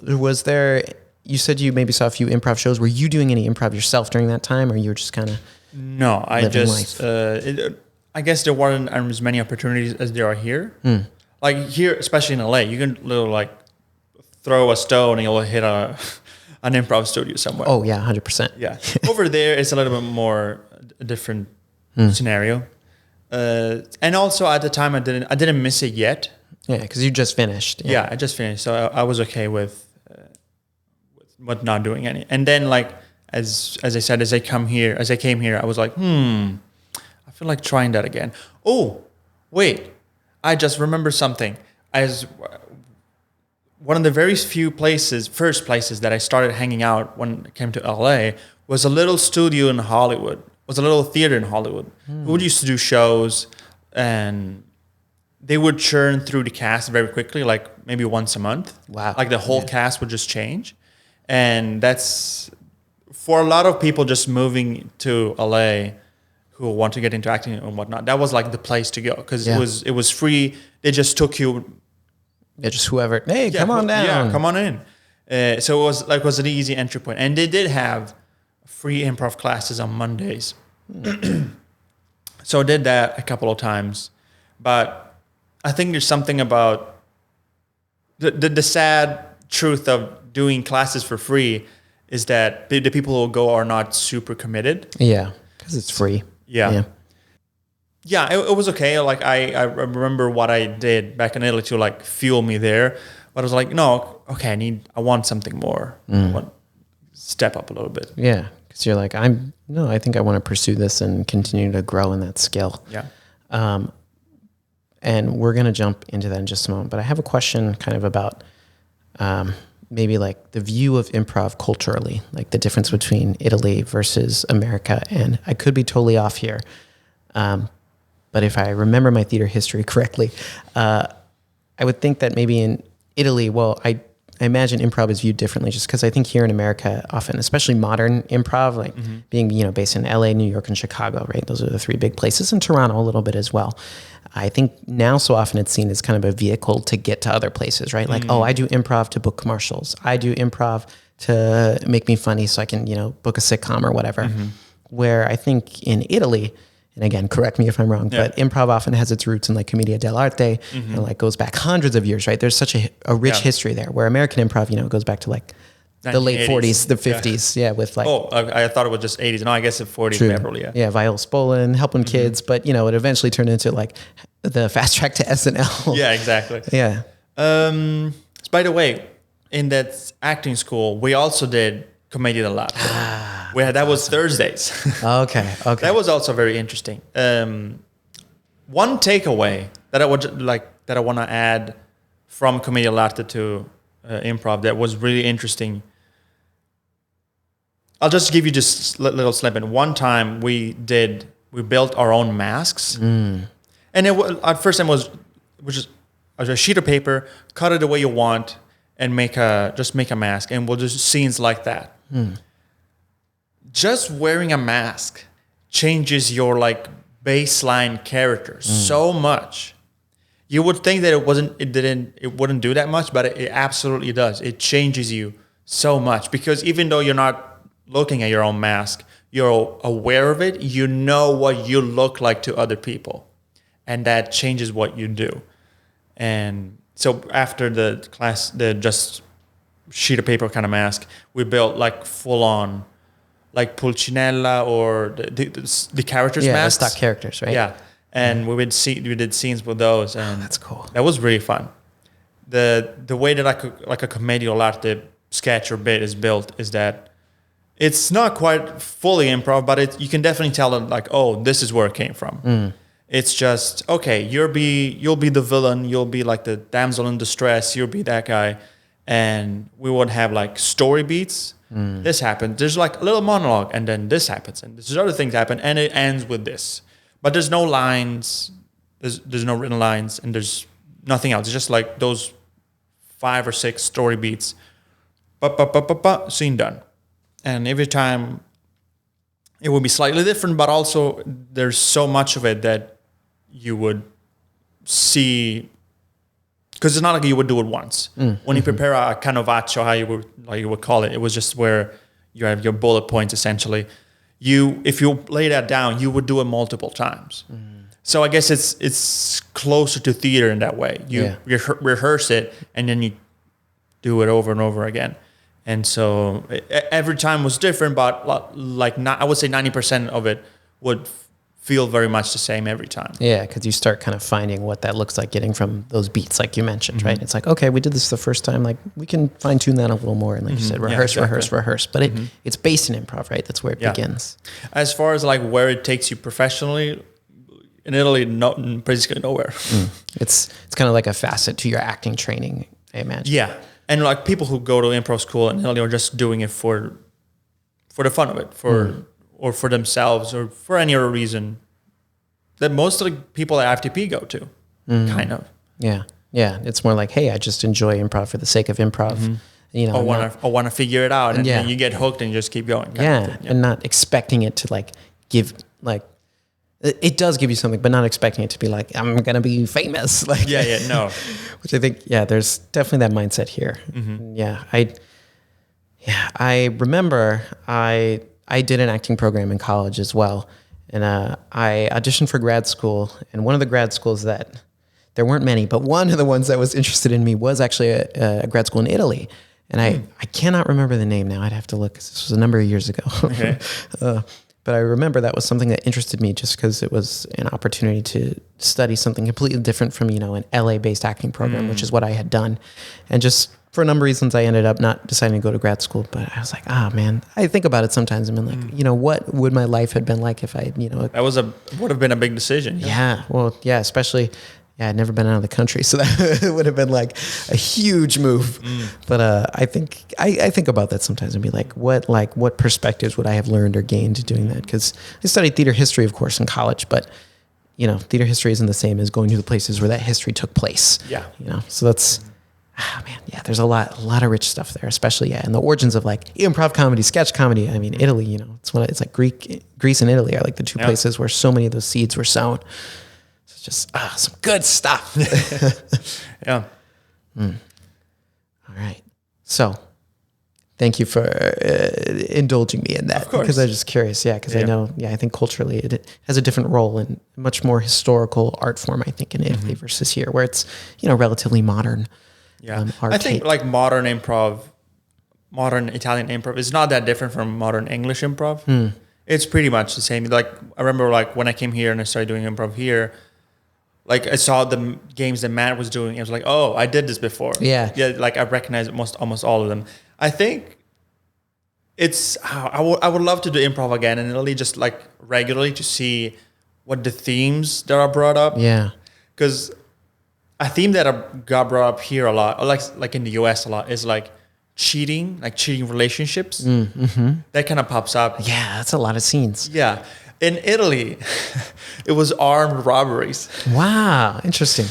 Speaker 1: Was there, you said you maybe saw a few improv shows. Were you doing any improv yourself during that time, or you were just kind of
Speaker 2: No, I just, I guess there weren't as many opportunities as there are here. Like here, especially in LA, you can literally like throw a stone and you'll hit an improv studio somewhere.
Speaker 1: Oh yeah, 100%.
Speaker 2: Yeah. Over there, it's a little bit more a different scenario. And also at the time I didn't miss it yet.
Speaker 1: Yeah, because you just finished.
Speaker 2: Yeah, I just finished, so I was okay with not doing any. And then like as I said, as I came here, I was like, I feel like trying that again. Oh, wait, I just remember something. As one of the very few first places that I started hanging out when I came to LA was a little studio in Hollywood. Was a little theater in Hollywood. Who would used to do shows, and they would churn through the cast very quickly, like maybe once a month.
Speaker 1: Wow.
Speaker 2: Like the whole cast would just change. And that's, for a lot of people just moving to LA who want to get into acting and whatnot, that was like the place to go, because it was free. They just took you.
Speaker 1: Yeah, just whoever. Hey, come on down.
Speaker 2: Yeah, come on in. So it was an easy entry point. And they did have free improv classes on Mondays. So I did that a couple of times. But I think there's something about the sad truth of doing classes for free is that the people who go are not super committed.
Speaker 1: Yeah, because it's free.
Speaker 2: Yeah, it was okay. Like I remember what I did back in Italy to like fuel me there. But I was like, no, okay, I want something more. I want to step up a little bit.
Speaker 1: Yeah, because you're like, I think I want to pursue this and continue to grow in that skill.
Speaker 2: Yeah.
Speaker 1: And we're going to jump into that in just a moment. But I have a question kind of about maybe like the view of improv culturally, like the difference between Italy versus America. And I could be totally off here. But if I remember my theater history correctly, I would think that maybe in Italy, well, I imagine improv is viewed differently just because I think here in America often, especially modern improv, like being, based in LA, New York, and Chicago, right? Those are the three big places, and Toronto a little bit as well. I think now so often it's seen as kind of a vehicle to get to other places, right? Like, oh, I do improv to book commercials. I do improv to make me funny so I can, book a sitcom or whatever. Where I think in Italy, and again, correct me if I'm wrong, but improv often has its roots in like commedia dell'arte and like goes back hundreds of years, right? There's such a rich history there, where American improv, goes back to like the late 40s, the 50s, with like...
Speaker 2: Oh, I thought it was just 80s. No, I guess the 40s, Beverly,
Speaker 1: Yeah, Viola Spolin, helping kids, but, it eventually turned into like the fast track to SNL.
Speaker 2: Yeah, exactly.
Speaker 1: Yeah.
Speaker 2: So by the way, in that acting school, we also did commedia dell'arte. That was Thursdays.
Speaker 1: Okay.
Speaker 2: That was also very interesting. One takeaway that I want to add from commedia dell'arte to improv that was really interesting. I'll just give you just a little snippet. One time we built our own masks, and at first it was just a sheet of paper, cut it the way you want, and make a mask, and we'll just scenes like that. Just wearing a mask changes your like baseline character so much. You would think that it wouldn't do that much, but it absolutely does. It changes you so much, because even though you're not looking at your own mask, you're aware of it. You know what you look like to other people, and that changes what you do. And so after the class, the just sheet of paper kind of mask, we built like full on, like Pulcinella or the characters' masks.
Speaker 1: The stock characters, right?
Speaker 2: Yeah. And we did scenes with those, and
Speaker 1: that's cool.
Speaker 2: That was really fun. The way that like a commedia dell'arte sketch or bit is built is that it's not quite fully improv, but you can definitely tell that like, oh, this is where it came from. It's just, okay, you'll be the villain, you'll be like the damsel in distress, you'll be that guy, and we would have like story beats. This happened. There's like a little monologue, and then this happens, and there's other things happen, and it ends with this. But there's no lines, there's no written lines, and there's nothing else. It's just like those 5 or 6 story beats. Scene done. And every time it would be slightly different, but also there's so much of it that you would see, because it's not like you would do it once. When you prepare a canovaccio, how you would call it, it was just where you have your bullet points essentially. If you lay that down, you would do it multiple times. So I guess it's closer to theater in that way. You rehearse it, and then you do it over and over again. And so every time was different, but I would say 90% of it would feel very much the same every time.
Speaker 1: Yeah, because you start kind of finding what that looks like getting from those beats, like you mentioned, right? It's like, okay, we did this the first time, like we can fine tune that a little more, and like you said, rehearse. But it's based in improv, right? That's where it begins.
Speaker 2: As far as like where it takes you professionally, in Italy, basically nowhere.
Speaker 1: It's kind of like a facet to your acting training, I imagine.
Speaker 2: Yeah, and like people who go to improv school in Italy are just doing it for the fun of it, or for themselves, or for any other reason that most of the people at IFTP go to, kind of.
Speaker 1: Yeah. It's more like, hey, I just enjoy improv for the sake of improv. You know,
Speaker 2: I want to figure it out, and then you get hooked and you just keep going.
Speaker 1: And not expecting it to like give like. It does give you something, but not expecting it to be like, I'm gonna be famous. Like,
Speaker 2: no.
Speaker 1: Which I think, there's definitely that mindset here. I remember I did an acting program in college as well. And I auditioned for grad school. And one of the grad schools that, there weren't many, but one of the ones that was interested in me was actually a grad school in Italy. And I cannot remember the name now. I'd have to look, because this was a number of years ago.
Speaker 2: Okay.
Speaker 1: But I remember that was something that interested me just because it was an opportunity to study something completely different from, an LA-based acting program, which is what I had done. And just for a number of reasons, I ended up not deciding to go to grad school. But I was like, man, I think about it sometimes. I've been like, what would my life have been like if I,
Speaker 2: That would have been a big decision.
Speaker 1: Yeah. Well, especially, I'd never been out of the country. So that would have been like a huge move. But I think about that sometimes and be like, what perspectives would I have learned or gained doing that? Because I studied theater history, of course, in college, but theater history isn't the same as going to the places where that history took place.
Speaker 2: Yeah.
Speaker 1: So that's, there's a lot of rich stuff there, especially, and the origins of like improv comedy, sketch comedy. I mean, Italy, it's like Greece and Italy are like the two places where so many of those seeds were sown. Just some good stuff.
Speaker 2: Yeah.
Speaker 1: All right. So thank you for indulging me in that.
Speaker 2: Of course.
Speaker 1: Because I was just curious. Because I know, I think culturally it has a different role and much more historical art form, I think, in Italy versus here, where it's, relatively modern.
Speaker 2: Yeah. I think like modern Italian improv is not that different from modern English improv. It's pretty much the same. Like I remember like when I came here and I started doing improv here, like I saw the games that Matt was doing. I was like, oh, I did this before.
Speaker 1: Yeah.
Speaker 2: Like I recognize almost all of them. I think I would love to do improv again and really just like regularly to see what the themes that are brought up.
Speaker 1: Yeah.
Speaker 2: Because a theme that got brought up here a lot, or like in the US a lot, is like cheating relationships. That kind of pops up.
Speaker 1: Yeah, that's a lot of scenes.
Speaker 2: Yeah. In Italy, it was armed robberies.
Speaker 1: Wow, interesting.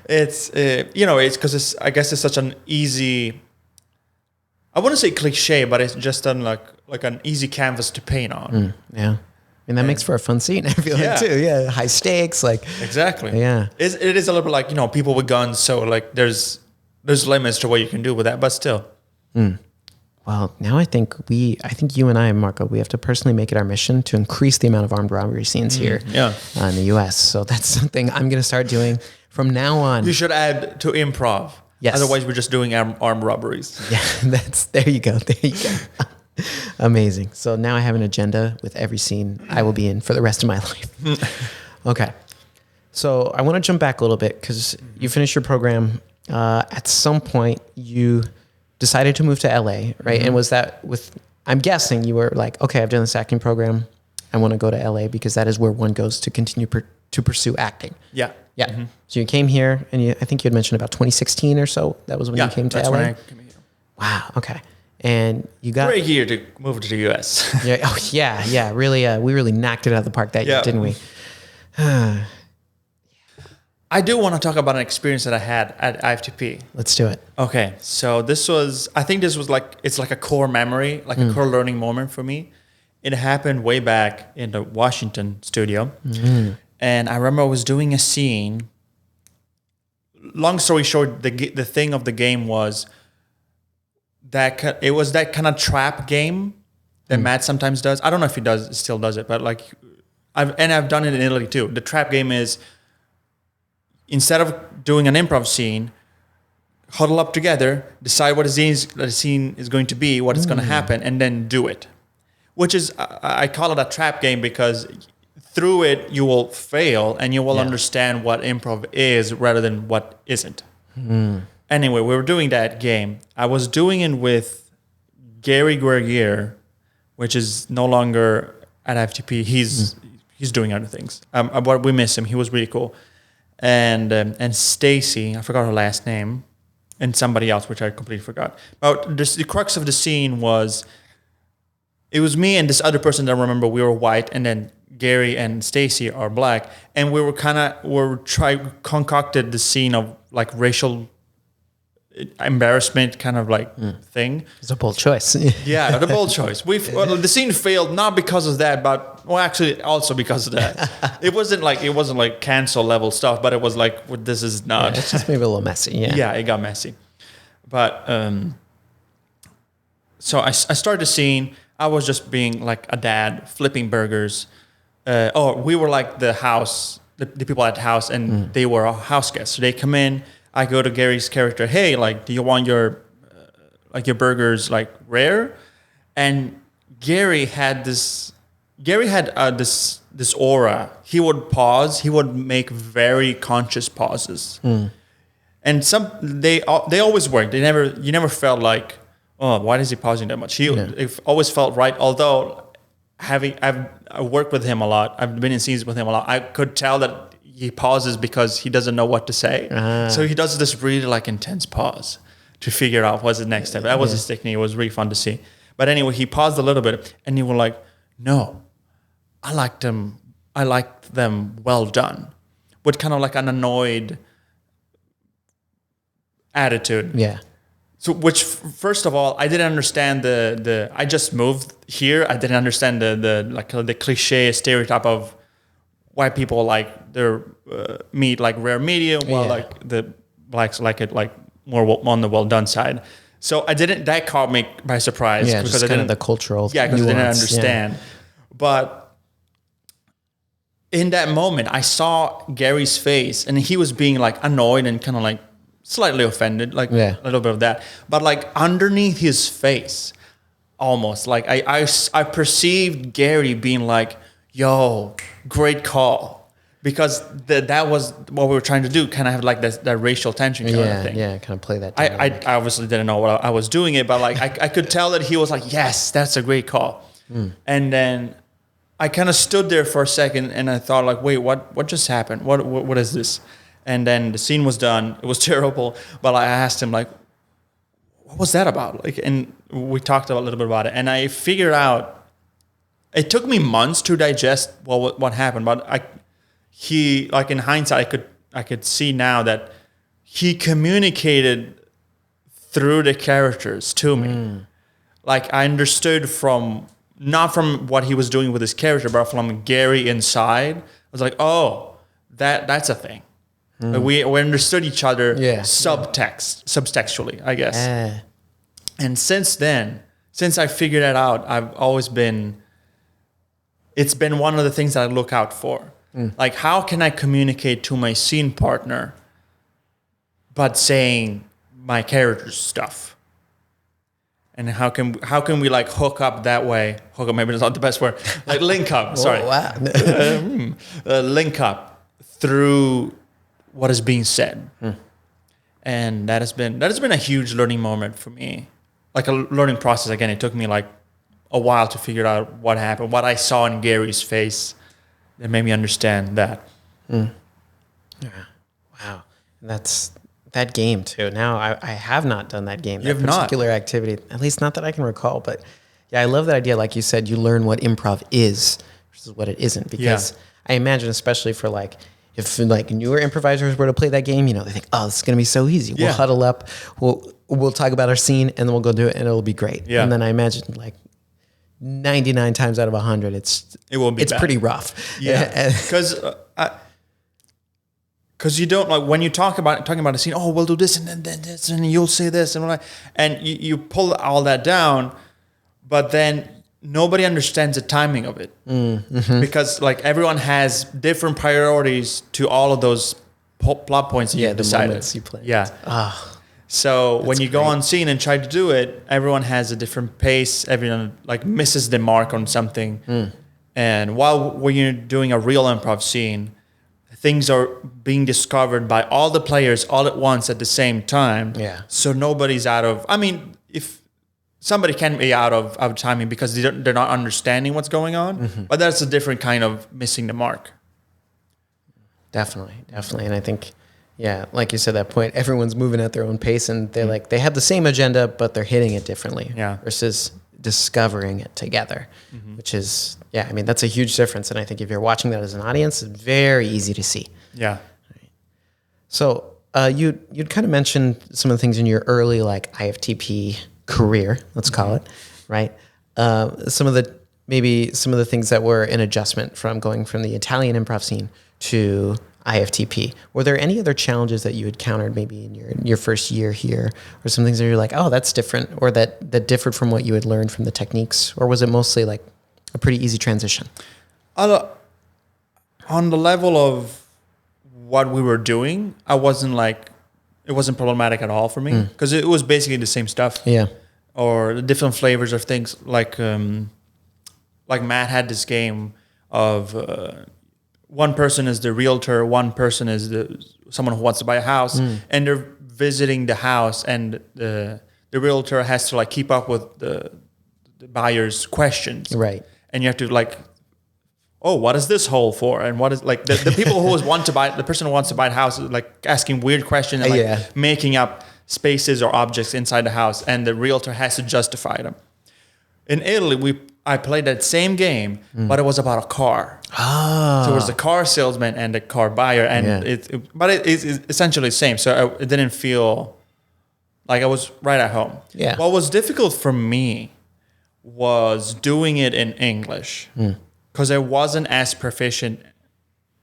Speaker 2: It's it's because I guess it's such an easy. I wouldn't say cliche, but it's just like an easy canvas to paint on.
Speaker 1: Yeah, and that makes for a fun scene. I feel like too. Yeah, high stakes, like
Speaker 2: exactly.
Speaker 1: Yeah,
Speaker 2: it is a little bit like people with guns. So like there's limits to what you can do with that, but still.
Speaker 1: Well, now I think you and I, Marco, we have to personally make it our mission to increase the amount of armed robbery scenes here in the U.S. So that's something I'm going to start doing from now on.
Speaker 2: You should add to improv.
Speaker 1: Yes.
Speaker 2: Otherwise, we're just doing armed robberies.
Speaker 1: Yeah, there you go. Amazing. So now I have an agenda with every scene I will be in for the rest of my life. Okay. So I want to jump back a little bit because you finished your program. At some point, you decided to move to LA, right? And was that I'm guessing you were like, okay, I've done this acting program. I want to go to LA because that is where one goes to continue to pursue acting.
Speaker 2: Yeah.
Speaker 1: Yeah. So you came here and I think you had mentioned about 2016 or so. That was when you came to LA?
Speaker 2: When I came here.
Speaker 1: Wow. Okay. And you got...
Speaker 2: Great year to move to the US.
Speaker 1: Yeah. Really, we really knocked it out of the park that year, didn't we?
Speaker 2: I do want to talk about an experience that I had at IFTP.
Speaker 1: Let's do it.
Speaker 2: Okay, so I think this was it's like a core memory, like a core learning moment for me. It happened way back in the Washington studio. And I remember I was doing a scene. Long story short, the thing of the game was that it was that kind of trap game that Matt sometimes does. I don't know if he still does it, but like I've done it in Italy too. The trap game is, instead of doing an improv scene, huddle up together, decide what the scene is going to be, what is going to happen, and then do it. Which is, I call it a trap game because through it, you will fail and you will understand what improv is rather than what isn't. Anyway, we were doing that game. I was doing it with Gary Gregier, which is no longer at FTP. He's doing other things. But we miss him. He was really cool. And Stacy, I forgot her last name, and somebody else, which I completely forgot. But the crux of the scene was, it was me and this other person that I remember. We were white, and then Gary and Stacy are black, and we were concocted the scene of like racial embarrassment kind of like thing.
Speaker 1: It's a bold choice.
Speaker 2: Yeah, the bold choice. The scene failed not because of that, but actually also because of that. It wasn't like cancel level stuff, but it was like, well, this is not.
Speaker 1: It's just maybe a little messy. Yeah.
Speaker 2: Yeah, it got messy. But so I started the scene. I was just being like a dad flipping burgers. We were like the house, the people at the house, and they were house guests. So they come in. I go to Gary's character. Hey, like, do you want your burgers like rare? And Gary had this aura. He would pause. He would make very conscious pauses. And they always worked. You never felt like, oh, why is he pausing that much? It always felt right. Although I worked with him a lot. I've been in scenes with him a lot. I could tell that he pauses because he doesn't know what to say. So he does this really like intense pause to figure out what's the next step. That was his technique. It was really fun to see. But anyway, he paused a little bit and he was like, no, I liked them well done. With kind of like an annoyed attitude.
Speaker 1: Yeah.
Speaker 2: So, which first of all, I didn't understand I just moved here. I didn't understand the cliche stereotype of white people like their meat like rare medium, while like the blacks like it like more on the well done side. So that caught me by surprise.
Speaker 1: Yeah, because kind of the cultural.
Speaker 2: Yeah, because I didn't understand. Yeah. But in that moment, I saw Gary's face, and he was being like annoyed and kind of like slightly offended, like a little bit of that. But like underneath his face, almost like I perceived Gary being like, yo, great call. Because that was what we were trying to do, kind of have like that racial tension kind of thing.
Speaker 1: Yeah, kind of play that.
Speaker 2: I obviously didn't know what I was doing it, but like I could tell that he was like, yes, that's a great call. And then I kind of stood there for a second and I thought like, wait, what just happened? What is this? And then the scene was done. It was terrible. But I asked him like, what was that about? Like, and we talked a little bit about it. And I figured out, it took me months to digest what happened. But in hindsight, I could see now that he communicated through the characters to me. Like I understood not from what he was doing with his character, but from Gary inside. I was like, oh, that's a thing. We understood each other subtextually, I guess. And since then, since I figured that out, it's been one of the things that I look out for. Like, how can I communicate to my scene partner, but saying my character's stuff? And how can we like hook up that way? Hook up, maybe that's not the best word. Like link up, sorry.
Speaker 1: Wow.
Speaker 2: Link up through what is being said. And that has been a huge learning moment for me. Like a learning process. Again, it took me like a while to figure out what happened, what I saw in Gary's face that made me understand that.
Speaker 1: Yeah. Wow. That's that game too. Now I have not done that game, that particular activity, at least not that I can recall. But yeah, I love that idea. Like you said, you learn what improv is versus what it isn't. Because I imagine, especially for like, if like newer improvisers were to play that game, they think, oh, this is going to be so easy. We'll huddle up, we'll talk about our scene, and then we'll go do it, and it'll be great. Yeah. And then I imagine like 99 times out of 100, it's pretty rough.
Speaker 2: Yeah, because you don't like when you talking about a scene. Oh, we'll do this and then this, and you'll say this, and you pull all that down, but then nobody understands the timing of it because like everyone has different priorities to all of those plot points that you've decided.
Speaker 1: You play.
Speaker 2: Yeah. So when you go on scene and try to do it, everyone has a different pace. Everyone like misses the mark on something, And while when you're doing a real improv scene, things are being discovered by all the players all at once at the same time.
Speaker 1: Yeah.
Speaker 2: So nobody's out of. I mean, if somebody can be out of timing because they're not understanding what's going on, but that's a different kind of missing the mark.
Speaker 1: Definitely. And I think, yeah, like you said, that point, everyone's moving at their own pace, and they're like, they have the same agenda, but they're hitting it differently.
Speaker 2: Yeah.
Speaker 1: Versus discovering it together, which is, yeah, I mean, that's a huge difference. And I think if you're watching that as an audience, it's very easy to see.
Speaker 2: Yeah.
Speaker 1: So you'd kind of mentioned some of the things in your early like IFTP career, let's call it, right? Some of the things that were an adjustment from going from the Italian improv scene to IFTP. Were there any other challenges that you encountered maybe in your first year here, or some things that you're like, oh, that's different, or that differed from what you had learned from the techniques, or was it mostly like a pretty easy transition?
Speaker 2: On the level of what we were doing, it wasn't problematic at all for me because it was basically the same stuff.
Speaker 1: Yeah.
Speaker 2: Or the different flavors of things like Matt had this game of one person is the realtor, one person is someone who wants to buy a house, and they're visiting the house, and the realtor has to like keep up with the buyer's questions,
Speaker 1: Right?
Speaker 2: And you have to like, oh, what is this hole for? And what is like the people who the person who wants to buy a house is like asking weird questions and like making up spaces or objects inside the house, and the realtor has to justify them. In Italy, I played that same game, but it was about a car.
Speaker 1: Ah.
Speaker 2: So it was the car salesman and the car buyer, and but it's essentially the same. So it didn't feel like I was right at home.
Speaker 1: Yeah.
Speaker 2: What was difficult for me was doing it in English because I wasn't as proficient.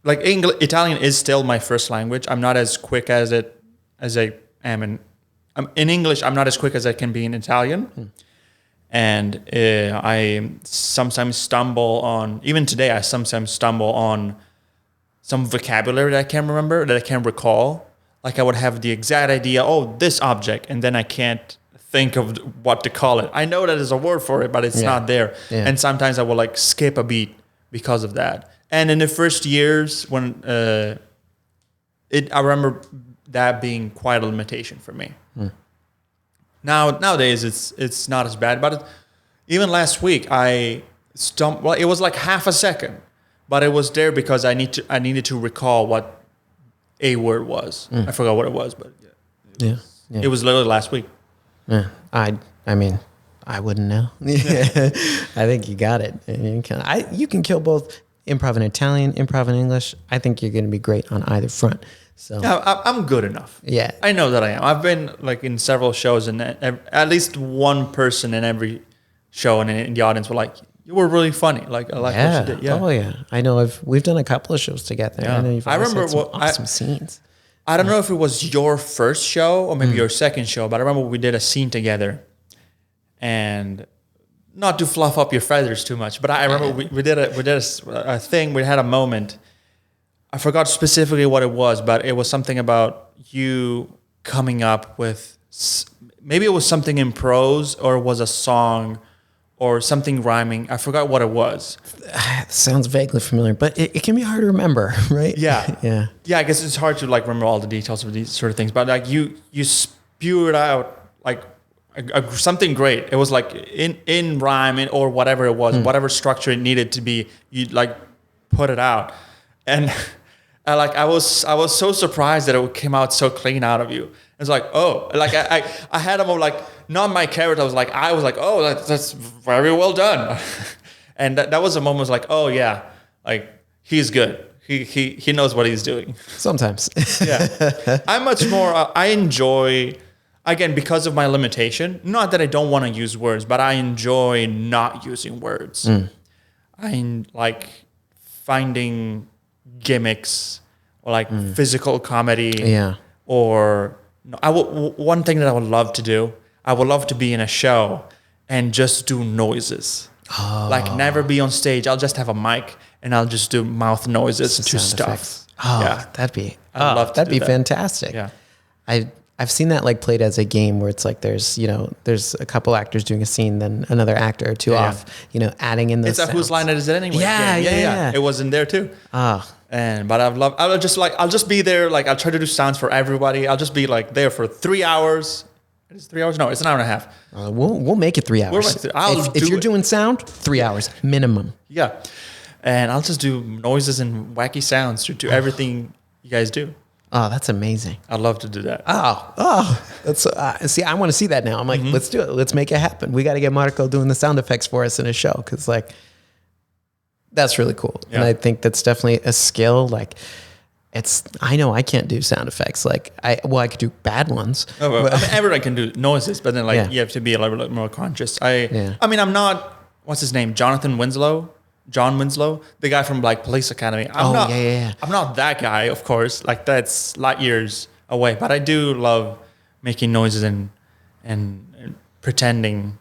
Speaker 2: Like Italian is still my first language. I'm not as quick as I am in English. I'm not as quick as I can be in Italian. And I sometimes stumble on, even today, I sometimes stumble on some vocabulary that I can't remember, that I can't recall. Like I would have the exact idea, oh, this object, and then I can't think of what to call it. I know that there's a word for it, but it's not there. Yeah. And sometimes I will like skip a beat because of that. And in the first years when I remember that being quite a limitation for me. Nowadays it's not as bad, but even last week I stumped. Well, it was like half a second, but it was there because I needed to recall what a word was. I forgot what it was, but it was literally last week.
Speaker 1: Yeah, I mean, I wouldn't know. I think you got it. You can kill both improv in Italian, improv in English. I think you're going to be great on either front. So
Speaker 2: I'm good enough.
Speaker 1: Yeah,
Speaker 2: I know that I am. I've been like in several shows, and at least one person in every show and in the audience were like, "You were really funny." Like I like what you did. Yeah.
Speaker 1: Oh yeah. I know. We've done a couple of shows together.
Speaker 2: Yeah.
Speaker 1: I know you've always
Speaker 2: remember
Speaker 1: had some awesome scenes.
Speaker 2: I don't know if it was your first show or maybe your second show, but I remember we did a scene together, and not to fluff up your feathers too much, but I remember we did a thing. We had a moment. I forgot specifically what it was, but it was something about you coming up with, maybe it was something in prose or it was a song or something rhyming. I forgot what it was.
Speaker 1: Sounds vaguely familiar, but it can be hard to remember, right?
Speaker 2: Yeah. Yeah, I guess it's hard to like remember all the details of these sort of things, but like you spewed out like something great. It was like in rhyme or whatever it was, whatever structure it needed to be, you like put it out. And I was so surprised that it came out so clean out of you. It's like, oh, like I had him like, not my character. I was like, oh, that's very well done. And that was a moment. I was like, oh yeah, like he's good. He knows what he's doing.
Speaker 1: Sometimes.
Speaker 2: Yeah. I'm much more, I enjoy, again, because of my limitation, not that I don't want to use words, but I enjoy not using words. I like finding gimmicks or like physical comedy or one thing that I would love to do, I would love to be in a show and just do noises. Like never be on stage. I'll just have a mic and I'll just do mouth noises to stuff.
Speaker 1: Effects. Oh, yeah. That'd be fantastic.
Speaker 2: Yeah.
Speaker 1: I I've seen that like played as a game where it's like there's a couple actors doing a scene, then another actor or two off, adding in those.
Speaker 2: It's a whose line is it anyway?
Speaker 1: Yeah.
Speaker 2: It was in there too. But I'll just be there. Like I'll try to do sounds for everybody. I'll just be like there for 3 hours. It's 3 hours? No, it's an hour and a half.
Speaker 1: We'll make it 3 hours. If you're doing sound, 3 hours minimum.
Speaker 2: Yeah. And I'll just do noises and wacky sounds to everything you guys do.
Speaker 1: Oh, that's amazing.
Speaker 2: I'd love to do that.
Speaker 1: That's see, I want to see that now. I'm like, let's do it. Let's make it happen. We got to get Marco doing the sound effects for us in a show because, like, that's really cool. Yeah. And I think that's definitely a skill. Like, I know I can't do sound effects. Like, I could do bad ones.
Speaker 2: Oh, well, I mean, everyone can do noises, but then you have to be a little bit more conscious. I mean, I'm not. What's his name? John Winslow, the guy from like Police Academy. I'm not that guy, of course. Like that's light years away. But I do love making noises and pretending.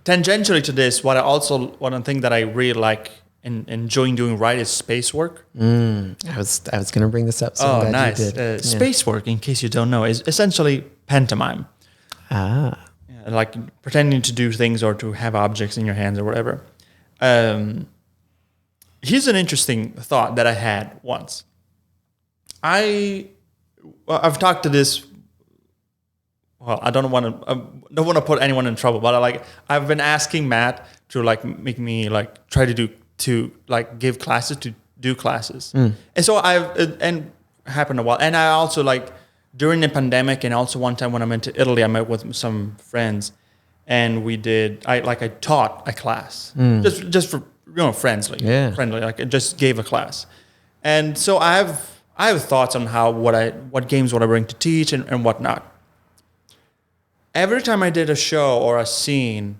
Speaker 2: Tangentially to this, one thing that I really like and enjoying doing right is space work.
Speaker 1: I was going to bring this up. So I'm glad you did.
Speaker 2: Space work, in case you don't know, is essentially pantomime. Like pretending to do things or to have objects in your hands or whatever. Here's an interesting thought that I had once. I've talked to this. Well, I don't want to put anyone in trouble, but I've been asking Matt to like make me like try to give classes to do classes, and so and happened a while, and I also like during the pandemic, and also one time when I went to Italy, I met with some friends. And I taught a class just for friendly, like I just gave a class, and so I have thoughts on what games would I bring to teach and whatnot. Every time I did a show or a scene,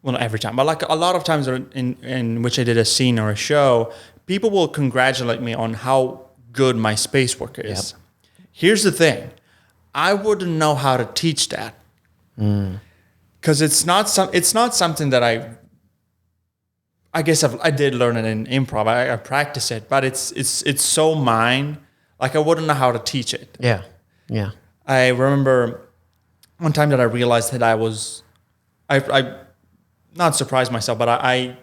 Speaker 2: well, not every time, but like a lot of times in which I did a scene or a show, people will congratulate me on how good my space work is. Yep. Here's the thing, I wouldn't know how to teach that. Because it's not something that I guess I did learn it in improv. I practice it, but it's so mine. Like I wouldn't know how to teach it.
Speaker 1: Yeah.
Speaker 2: I remember one time that I realized that I not surprised myself, but I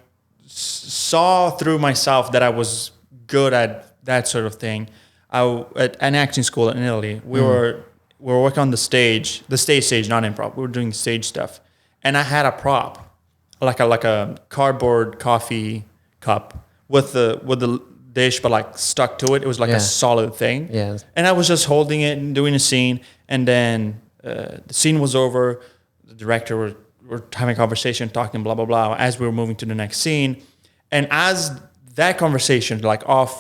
Speaker 2: saw through myself that I was good at that sort of thing. At an acting school in Italy, we were working on the stage, not improv. We were doing stage stuff. And I had a prop, like a cardboard coffee cup with the dish, but like stuck to it. It was like a solid thing.
Speaker 1: Yeah.
Speaker 2: And I was just holding it and doing a scene. And then the scene was over. The director were having a conversation, talking blah blah blah as we were moving to the next scene. And as that conversation, like out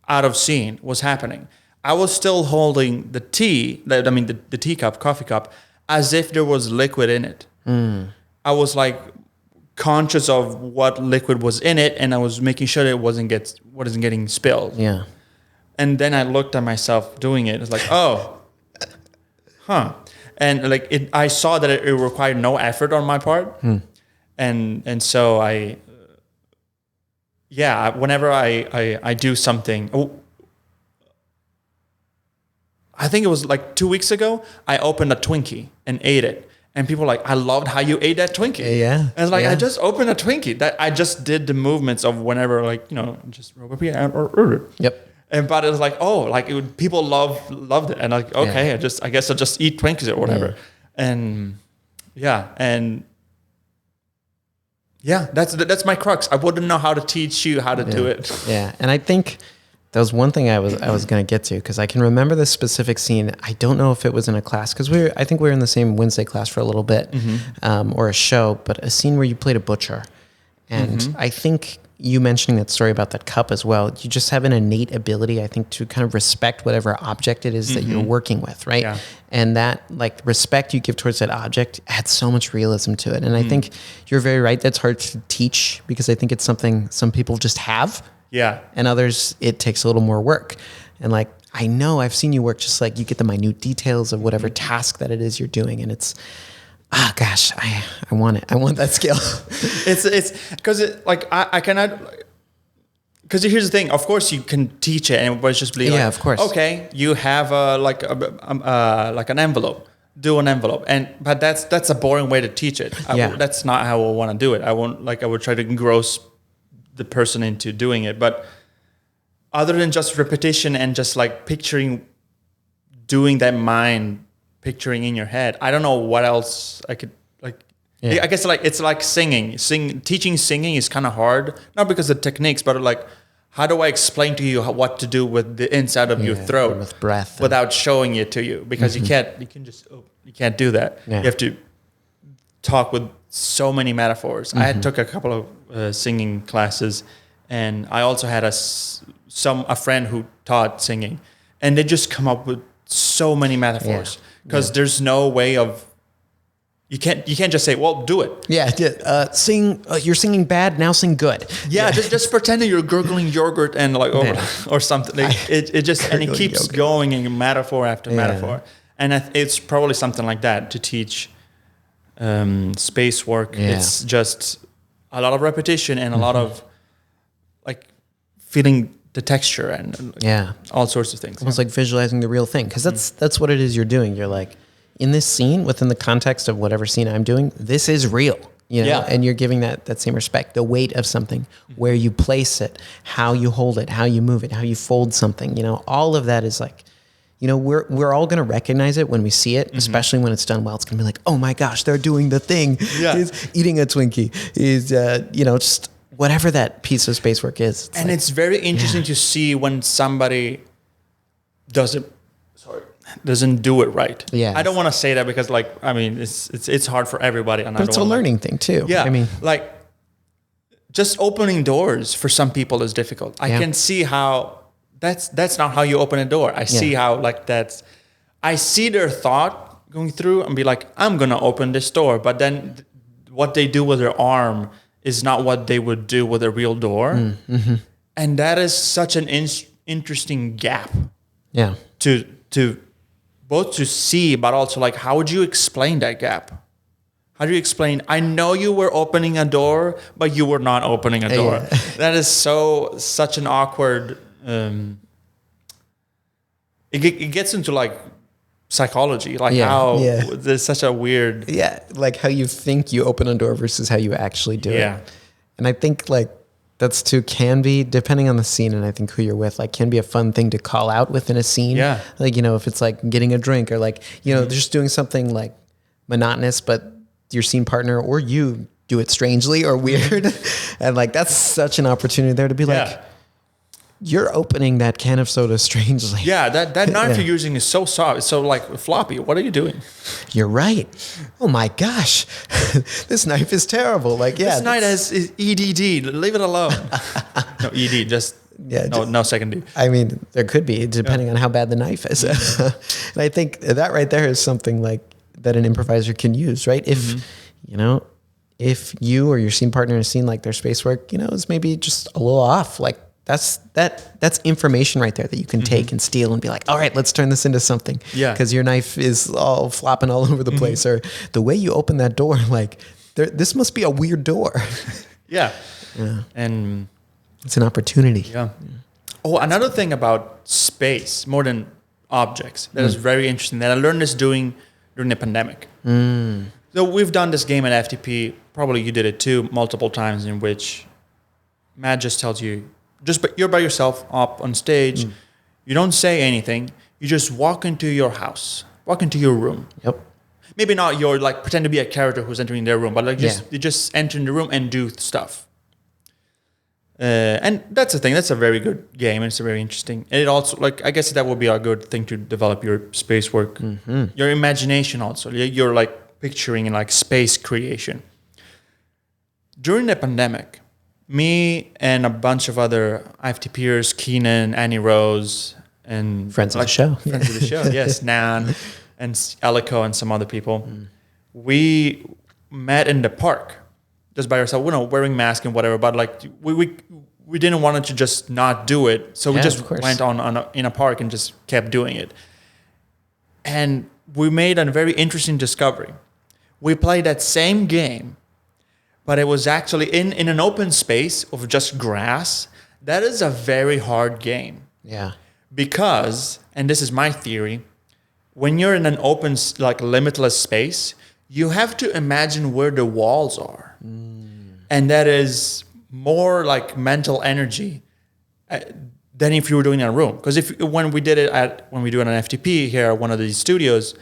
Speaker 2: of scene, was happening, I was still holding the teacup, coffee cup, as if there was liquid in it. I was like conscious of what liquid was in it, and I was making sure that it wasn't getting spilled. Yeah. And then I looked at myself doing it. It's like, and like I saw that it required no effort on my part, and so whenever I do something. I think it was like 2 weeks ago, I opened a Twinkie and ate it. And people were like, I loved how you ate that Twinkie.
Speaker 1: Yeah.
Speaker 2: And it's like, I just opened a Twinkie. That I just did the movements of whenever, like, just rub up here or. Yep. But it was like, people loved it. And like, okay, I guess I'll just eat Twinkies or whatever. Yeah. And that's my crux. I wouldn't know how to teach you how to do it.
Speaker 1: Yeah. And I think that was one thing I was going to get to, because I can remember this specific scene. I don't know if it was in a class, because I think we were in the same Wednesday class for a little bit, or a show, but a scene where you played a butcher. And I think you mentioning that story about that cup as well, you just have an innate ability, I think, to kind of respect whatever object it is that you're working with, right? Yeah. And that like respect you give towards that object adds so much realism to it. And I think you're very right. That's hard to teach, because I think it's something some people just have. Yeah. And others, it takes a little more work. And like, I know I've seen you work, just like you get the minute details of whatever task that it is you're doing. And it's, gosh, I want it. I want that skill.
Speaker 2: It's because like, I cannot, because here's the thing. Of course, you can teach it, and everybody's just be like,
Speaker 1: of course.
Speaker 2: Okay, you have like an envelope. Do an envelope, but that's a boring way to teach it. That's not how I want to do it. I would try to engross the person into doing it, but other than just repetition and just like doing that mind picturing in your head, I don't know what else I could like. Yeah. I guess like it's like teaching singing is kind of hard, not because of the techniques, but like how do I explain to you what to do with the inside of your throat
Speaker 1: with breath
Speaker 2: without showing it to you? Because you can't do that. Yeah. You have to talk with so many metaphors. I took a couple of singing classes, and I also had a friend who taught singing, and they just come up with so many metaphors because there's no way of. You can't just say, well, do it.
Speaker 1: Yeah. Sing. You're singing bad. Now sing good.
Speaker 2: Yeah. Just pretend that you're gurgling yogurt and like or something. Like, it keeps going in metaphor after metaphor. And it's probably something like that to teach space work. Yeah. It's just a lot of repetition and a lot of like feeling the texture and all sorts of things.
Speaker 1: Almost like visualizing the real thing, because that's what it is you're doing. You're like, in this scene, within the context of whatever scene I'm doing, this is real, and you're giving that same respect, the weight of something, where you place it, how you hold it, how you move it, how you fold something, all of that is like, we're all going to recognize it when we see it, especially when it's done well. It's going to be like, oh my gosh, they're doing the thing. Yeah. He's eating a Twinkie. He's, just whatever that piece of space work is.
Speaker 2: It's very interesting to see when somebody doesn't do it right.
Speaker 1: Yeah.
Speaker 2: I don't want to say that because it's hard for everybody.
Speaker 1: But it's a learning thing too.
Speaker 2: Yeah. I mean, like just opening doors for some people is difficult. I can see how that's not how you open a door. I see how I see their thought going through and be like, I'm going to open this door. But then what they do with their arm is not what they would do with a real door. Mm-hmm. And that is such an interesting gap.
Speaker 1: Yeah.
Speaker 2: To both to see, but also like, how would you explain that gap? How do you explain, I know you were opening a door, but you were not opening a door. Yeah. That is such an awkward, it gets into like psychology, like how there's such a weird.
Speaker 1: Yeah, like how you think you open a door versus how you actually do it. And I think like, that's too can be, depending on the scene and I think who you're with, like can be a fun thing to call out within a scene. Yeah. Like, if it's like getting a drink or like, just doing something like monotonous, but your scene partner or you do it strangely or weird. And like, that's such an opportunity there to be like, you're opening that can of soda strangely.
Speaker 2: Yeah, that knife you're using is so soft. It's so like floppy. What are you doing?
Speaker 1: You're right. Oh my gosh. This knife is terrible. Like,
Speaker 2: this knife has EDD. Leave it alone. No, ED, just no second D.
Speaker 1: I mean, there could be, depending on how bad the knife is. And I think that right there is something like that an improviser can use, right? If, if you or your scene partner in a scene like their space work, is maybe just a little off, like, that's information right there that you can take and steal and be like, all right, let's turn this into something. Yeah. Because your knife is all flopping all over the place. Or the way you open that door, like this must be a weird door.
Speaker 2: Yeah. And
Speaker 1: it's an opportunity.
Speaker 2: Yeah. Oh, another thing about space, more than objects, that is very interesting, that I learned this during the pandemic. So we've done this game at FTP, probably you did it too, multiple times, in which Matt just tells you, you're by yourself up on stage. You don't say anything. You just walk into your house, walk into your room.
Speaker 1: Yep.
Speaker 2: Maybe not you're like pretend to be a character who's entering their room, but like you just enter in the room and do stuff. And that's the thing. That's a very good game, and it's very interesting. And it also, like, I guess that would be a good thing to develop your space work, your imagination. Also, you're like picturing in like space creation. During the pandemic, me and a bunch of other IFT peers, Keenan, Annie Rose, and
Speaker 1: friends of the show.
Speaker 2: Friends of the show, yes, Nan and Elico and some other people. We met in the park, just by ourselves, wearing masks and whatever. But like we didn't want to just not do it, so we just went in a park and just kept doing it. And we made a very interesting discovery. We played that same game, but it was actually in an open space of just grass, that is a very hard game.
Speaker 1: Yeah.
Speaker 2: Because, and this is my theory, when you're in an open, like limitless space, you have to imagine where the walls are. And that is more like mental energy than if you were doing it in a room. Because when we do it at an FTP here at one of these studios,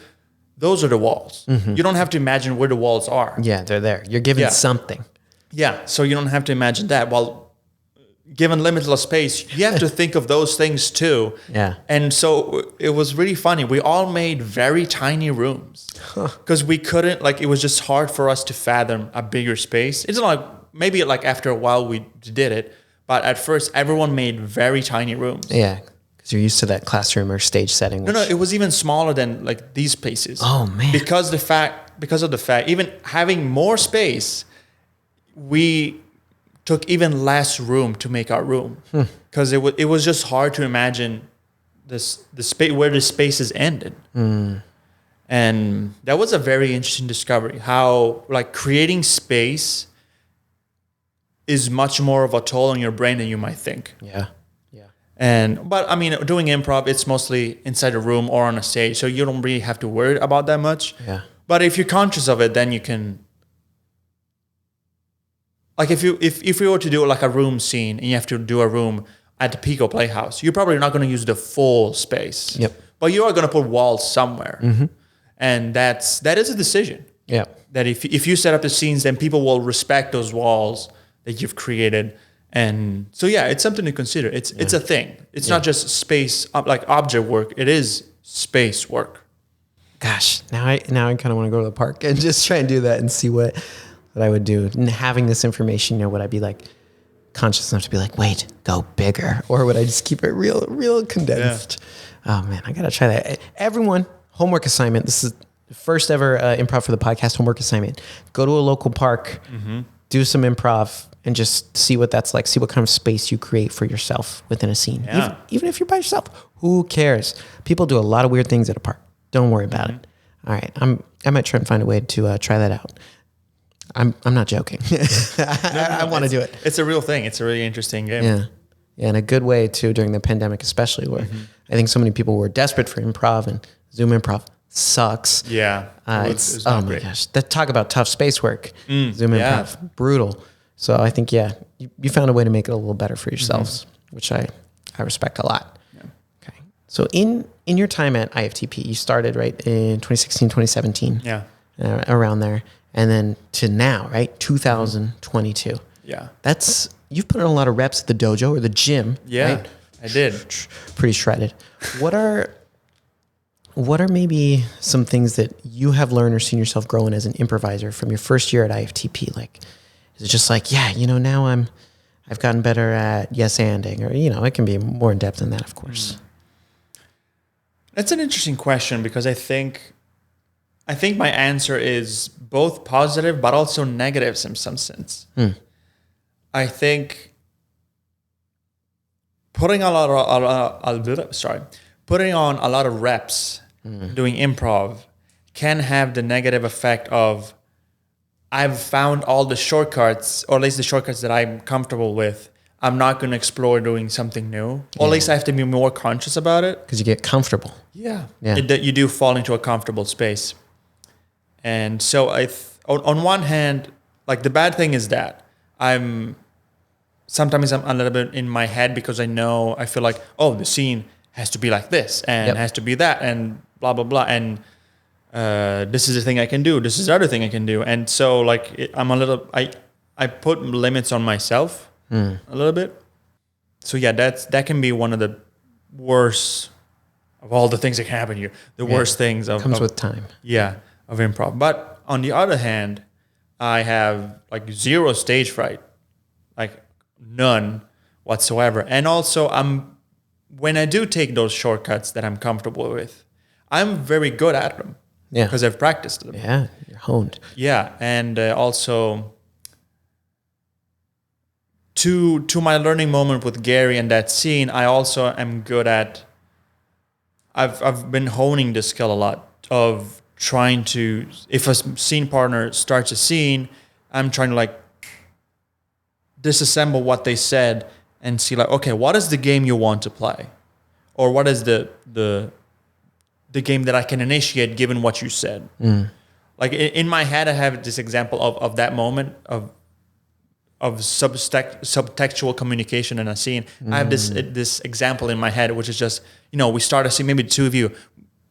Speaker 2: those are the walls. You don't have to imagine where the walls are.
Speaker 1: Yeah, they're there. You're given something.
Speaker 2: Yeah, so you don't have to imagine that. Well, given limitless space, you have to think of those things too.
Speaker 1: Yeah.
Speaker 2: And so it was really funny. We all made very tiny rooms because we couldn't, like, it was just hard for us to fathom a bigger space. It's not like, maybe like after a while we did it, but at first everyone made very tiny rooms.
Speaker 1: Yeah, because you're used to that classroom or stage setting.
Speaker 2: No, it was even smaller than like these spaces.
Speaker 1: Oh man.
Speaker 2: Because of the fact, even having more space, we took even less room to make our room because it was just hard to imagine the space where the spaces ended. And that was a very interesting discovery, how like creating space is much more of a toll on your brain than you might think.
Speaker 1: Yeah.
Speaker 2: But I mean, doing improv, it's mostly inside a room or on a stage, so you don't really have to worry about that much.
Speaker 1: Yeah.
Speaker 2: But if you're conscious of it, then you can. Like if you were to do like a room scene and you have to do a room at the Pico Playhouse, you're probably not going to use the full space.
Speaker 1: Yep.
Speaker 2: But you are going to put walls somewhere, and that is a decision.
Speaker 1: Yeah.
Speaker 2: That if you set up the scenes, then people will respect those walls that you've created, and so yeah, it's something to consider. It's a thing. It's not just space like object work. It is space work.
Speaker 1: Gosh, now I kind of want to go to the park and just try and do that and see what I would do. And having this information, would I be like conscious enough to be like, wait, go bigger, or would I just keep it real condensed? Yeah. Oh man, I gotta try that. Everyone, homework assignment. This is the first ever improv for the podcast homework assignment. Go to a local park, do some improv, and just see what that's like. See what kind of space you create for yourself within a scene.
Speaker 2: Yeah.
Speaker 1: Even if you're by yourself, who cares? People do a lot of weird things at a park. Don't worry about it. All right, I might try and find a way to try that out. I'm not joking. I want to do it.
Speaker 2: It's a real thing. It's a really interesting game.
Speaker 1: Yeah, and a good way too during the pandemic, especially where I think so many people were desperate for improv, and Zoom improv sucks.
Speaker 2: Yeah,
Speaker 1: it's oh my gosh, talk about tough space work. Zoom improv, brutal. So I think you found a way to make it a little better for yourselves, which I respect a lot. Yeah. Okay, so in your time at IFTP, you started right in 2016, 2017.
Speaker 2: Yeah,
Speaker 1: around there. And then to now, right? 2022.
Speaker 2: Yeah.
Speaker 1: You've put in a lot of reps at the dojo or the gym.
Speaker 2: Yeah,
Speaker 1: right?
Speaker 2: I did.
Speaker 1: Pretty shredded. What are maybe some things that you have learned or seen yourself growing as an improviser from your first year at IFTP? Like, is it just like, now I've gotten better at yes-anding, or, it can be more in depth than that, of course.
Speaker 2: That's an interesting question because I think my answer is both positive but also negative in some sense. I think putting on a lot of reps doing improv can have the negative effect of I've found all the shortcuts, or at least the shortcuts that I'm comfortable with. I'm not going to explore doing something new. Or at least I have to be more conscious about it.
Speaker 1: Because you get comfortable.
Speaker 2: Yeah. You do fall into a comfortable space. And so on one hand, like the bad thing is that sometimes I'm a little bit in my head because I feel like, the scene has to be like this and has to be that and blah, blah, blah. And this is the thing I can do. This is the other thing I can do. And so like I put limits on myself a little bit. So yeah, that can be one of the worst of all the things that can happen here. The worst things
Speaker 1: comes with time.
Speaker 2: Yeah. Of improv. But on the other hand, I have like zero stage fright, like none whatsoever. And also when I do take those shortcuts that I'm comfortable with, I'm very good at them. Yeah. Because I've practiced them.
Speaker 1: Yeah. You're honed.
Speaker 2: Yeah. And also to my learning moment with Gary and that scene, I also am good at, I've been honing this skill a lot of trying to, if a scene partner starts a scene, I'm trying to like disassemble what they said and see like, okay, what is the game you want to play, or what is the game that I can initiate given what you said. Like in my head, I have this example of that moment of subtextual communication in a scene. I have this example in my head, which is just, we start a scene, maybe two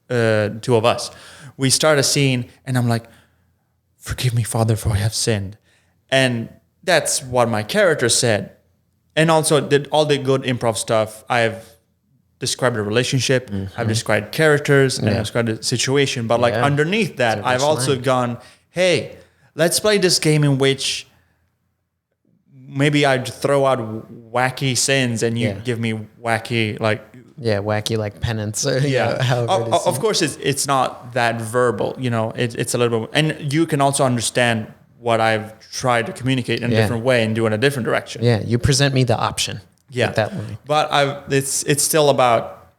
Speaker 2: of us. We start a scene and I'm like, forgive me, Father, for I have sinned. And that's what my character said. And also did all the good improv stuff. I've described a relationship, I've described characters, and I've described the situation. But like underneath that, I've also gone, hey, let's play this game in which maybe I'd throw out wacky sins and you give me wacky
Speaker 1: wacky like penance.
Speaker 2: Of course, it's not that verbal. It's a little bit, and you can also understand what I've tried to communicate in a different way and do in a different direction.
Speaker 1: Yeah, you present me the option.
Speaker 2: Yeah,
Speaker 1: that way.
Speaker 2: But it's still about,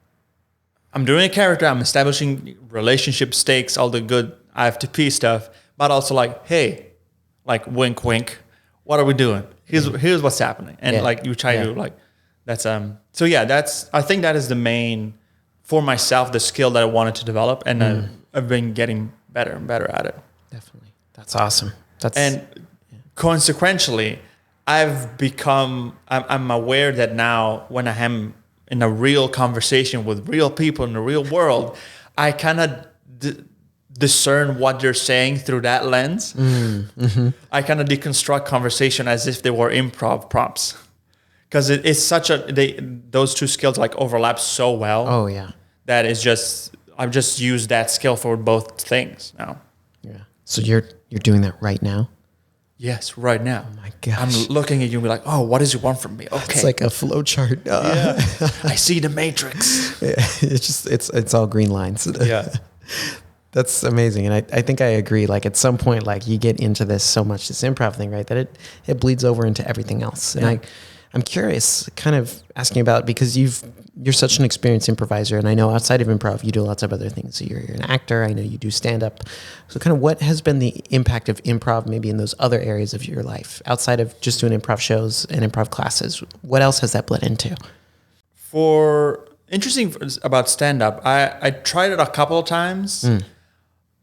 Speaker 2: I'm doing a character, I'm establishing relationship stakes, all the good IFTP stuff, but also like, hey, like wink, wink, what are we doing? Here's what's happening, and like you try to like, that's so I think that is the main, for myself, the skill that I wanted to develop, and I've been getting better and better at it.
Speaker 1: Definitely, that's awesome.
Speaker 2: Consequentially, I'm aware that now when I am in a real conversation with real people in the real world, I kind of discern what they're saying through that lens. I kind of deconstruct conversation as if they were improv prompts, because it's such those two skills like overlap so well.
Speaker 1: Oh yeah,
Speaker 2: that is just, I've just used that skill for both things now.
Speaker 1: Yeah. So you're doing that right now?
Speaker 2: Yes, right now.
Speaker 1: Oh my gosh.
Speaker 2: I'm looking at you and be like, oh, what does you want from me? Okay.
Speaker 1: It's like a flow chart.
Speaker 2: Yeah. I see the matrix.
Speaker 1: Yeah. It's all green lines.
Speaker 2: Yeah.
Speaker 1: That's amazing. And I think I agree. Like at some point, like you get into this so much, this improv thing, right? That it bleeds over into everything else. And I'm curious, kind of asking about, because you're such an experienced improviser, and I know outside of improv, you do lots of other things. So you're an actor. I know you do stand up. So kind of what has been the impact of improv maybe in those other areas of your life outside of just doing improv shows and improv classes? What else has that bled into?
Speaker 2: Interesting about stand up, I tried it a couple of times.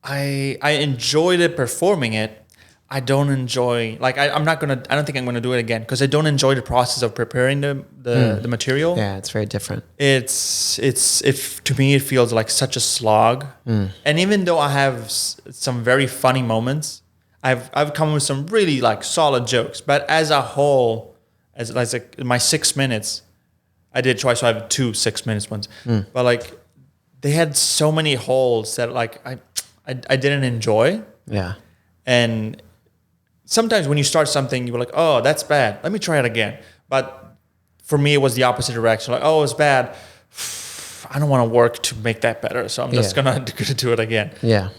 Speaker 2: I enjoyed it performing it. I don't enjoy, like, I don't think I'm gonna do it again, because I don't enjoy the process of preparing the material.
Speaker 1: Yeah, it's very different.
Speaker 2: To me, it feels like such a slog. And even though I have some very funny moments, I've come with some really like solid jokes, but as a whole, as like my 6 minutes, I did try, so I have 2 6-minute ones, but like they had so many holes that like I didn't enjoy.
Speaker 1: Yeah.
Speaker 2: And sometimes when you start something, you're like, oh, that's bad, let me try it again. But for me, it was the opposite direction. Like, oh, it's bad, I don't want to work to make that better, so I'm just gonna do it again.
Speaker 1: Yeah.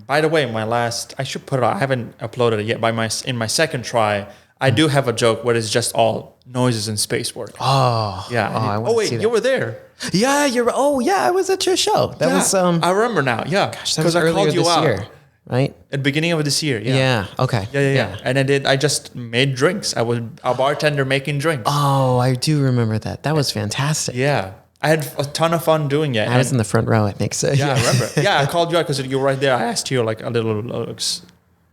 Speaker 2: By the way, I should put it out. I haven't uploaded it yet. In my second try, I do have a joke where it's just all noises and space work.
Speaker 1: Oh.
Speaker 2: Yeah. Wait, you were there.
Speaker 1: Yeah, I was at your show. That was
Speaker 2: I remember now. Yeah.
Speaker 1: Gosh, that was earlier this year, right?
Speaker 2: At the beginning of this year. Yeah.
Speaker 1: Yeah. Okay.
Speaker 2: Yeah. And I just made drinks. I was a bartender making drinks.
Speaker 1: Oh, I do remember that. That was fantastic.
Speaker 2: Yeah. I had a ton of fun doing it.
Speaker 1: I was in the front row, I think so.
Speaker 2: Yeah, I remember. Yeah, I called you out because you were right there. I asked you like a little.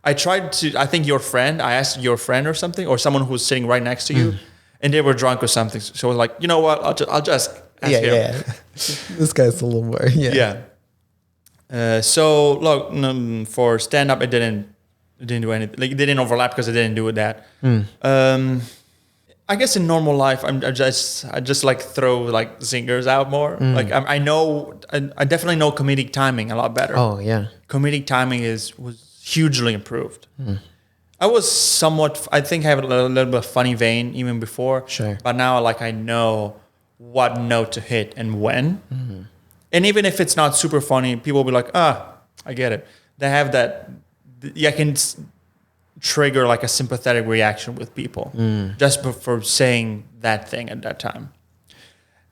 Speaker 2: I think I asked your friend or something, or someone who was sitting right next to you, and they were drunk or something. So I was like, you know what? I'll just ask him.
Speaker 1: Yeah. This guy's a little more. Yeah.
Speaker 2: So look, for stand up, it didn't do anything. Like, they didn't overlap because I didn't do that. I guess in normal life, I just like throw like zingers out more. Like I definitely know comedic timing a lot better.
Speaker 1: Oh yeah.
Speaker 2: Comedic timing was hugely improved. I was I think I have a little bit of funny vein even before.
Speaker 1: Sure.
Speaker 2: But now like I know what note to hit and when. And even if it's not super funny, people will be like, I get it. They have that, I can trigger like a sympathetic reaction with people just for saying that thing at that time.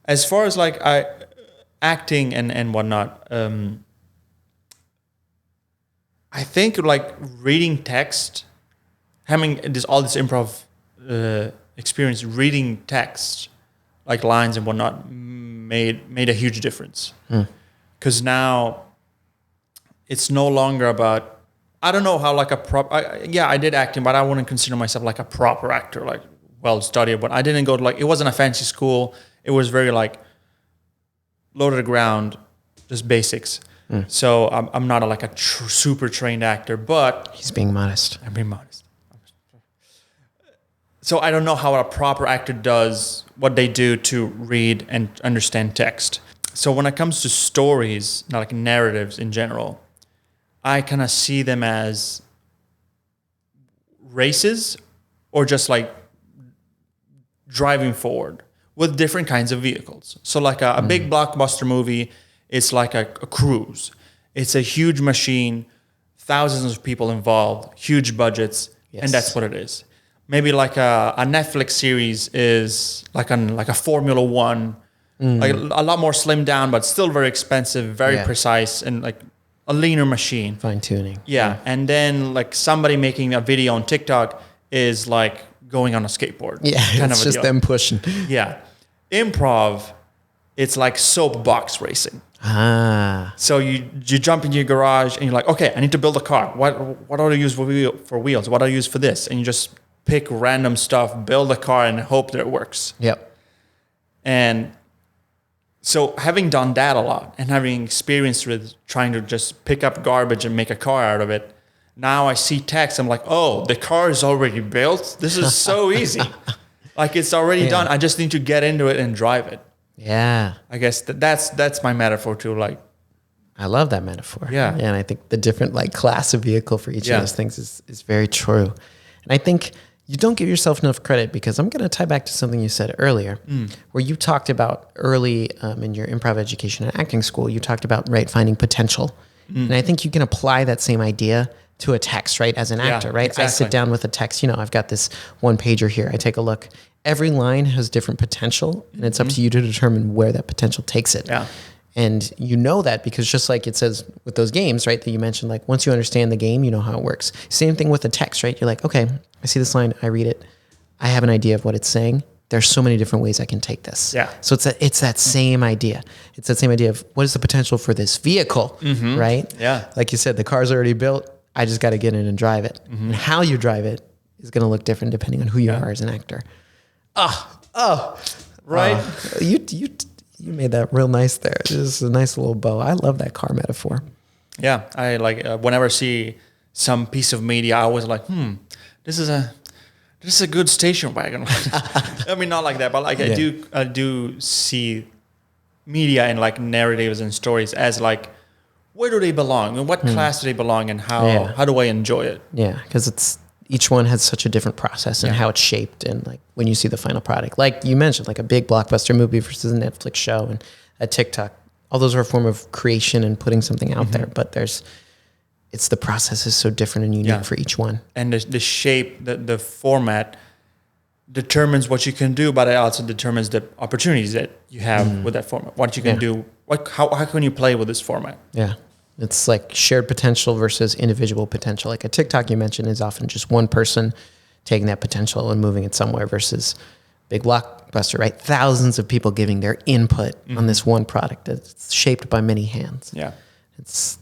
Speaker 2: As far as like acting and whatnot, I think like reading text, having all this improv experience reading text, like lines and whatnot, made a huge difference. Because now it's no longer about, I don't know how like I did acting, but I wouldn't consider myself like a proper actor, like well studied. But I didn't go to like, it wasn't a fancy school. It was very like low to the ground, just basics. So I'm not like a super trained actor, but
Speaker 1: he's being modest.
Speaker 2: I'm being modest. So I don't know how a proper actor does what they do to read and understand text. So when it comes to stories, not like narratives in general, I kind of see them as races or just like driving forward with different kinds of vehicles. So like a big blockbuster movie, it's like a cruise. It's a huge machine, thousands of people involved, huge budgets, and that's what it is. Maybe like a Netflix series is like a Formula One, like a lot more slimmed down, but still very expensive, very precise, and like a leaner machine.
Speaker 1: Fine tuning.
Speaker 2: Yeah. And then like somebody making a video on TikTok is like going on a skateboard.
Speaker 1: Yeah, it's just them pushing.
Speaker 2: Yeah. Improv, it's like soapbox racing. So you jump into your garage and you're like, okay, I need to build a car. What do I use for wheels? What do I use for this? And you just pick random stuff, build a car, and hope that it works.
Speaker 1: Yep.
Speaker 2: And so having done that a lot and having experience with trying to just pick up garbage and make a car out of it, now I see text, I'm like, oh, the car is already built? This is so easy. Like it's already done. I just need to get into it and drive it.
Speaker 1: Yeah.
Speaker 2: I guess that's my metaphor too. Like,
Speaker 1: I love that metaphor.
Speaker 2: Yeah.
Speaker 1: And I think the different like class of vehicle for each of those things is very true. And I think you don't give yourself enough credit because I'm going to tie back to something you said earlier where you talked about early in your improv education and acting school, you talked about, right, finding potential. And I think you can apply that same idea to a text, right? As an actor, right? Exactly. I sit down with a text, I've got this one pager here. I take a look. Every line has different potential and it's up to you to determine where that potential takes it.
Speaker 2: Yeah.
Speaker 1: And you know that because just like it says with those games, right, that you mentioned, like once you understand the game, you know how it works. Same thing with the text, right? You're like, okay, I see this line, I read it. I have an idea of what it's saying. There's so many different ways I can take this.
Speaker 2: Yeah.
Speaker 1: So it's that same idea. It's that same idea of what is the potential for this vehicle, right?
Speaker 2: Yeah.
Speaker 1: Like you said, the car's already built. I just got to get in and drive it. And how you drive it is going to look different depending on who you are as an actor.
Speaker 2: Right.
Speaker 1: You made that real nice there. This is a nice little bow. I love that car metaphor.
Speaker 2: Yeah. I like whenever I see some piece of media, I always like, this is a good station wagon. I mean, not like that, but like I do see media and like narratives and stories as like, where do they belong and what class do they belong and how do I enjoy it?
Speaker 1: Yeah, because each one has such a different process and how it's shaped and like when you see the final product. Like you mentioned, like a big blockbuster movie versus a Netflix show and a TikTok. All those are a form of creation and putting something out there, but it's the process is so different and unique for each one. And
Speaker 2: the shape, the format determines what you can do, but it also determines the opportunities that you have with that format. What you can do, how can you play with this format?
Speaker 1: Yeah. It's like shared potential versus individual potential. Like a TikTok you mentioned is often just one person taking that potential and moving it somewhere versus big blockbuster, right? Thousands of people giving their input on this one product that's shaped by many hands.
Speaker 2: Yeah.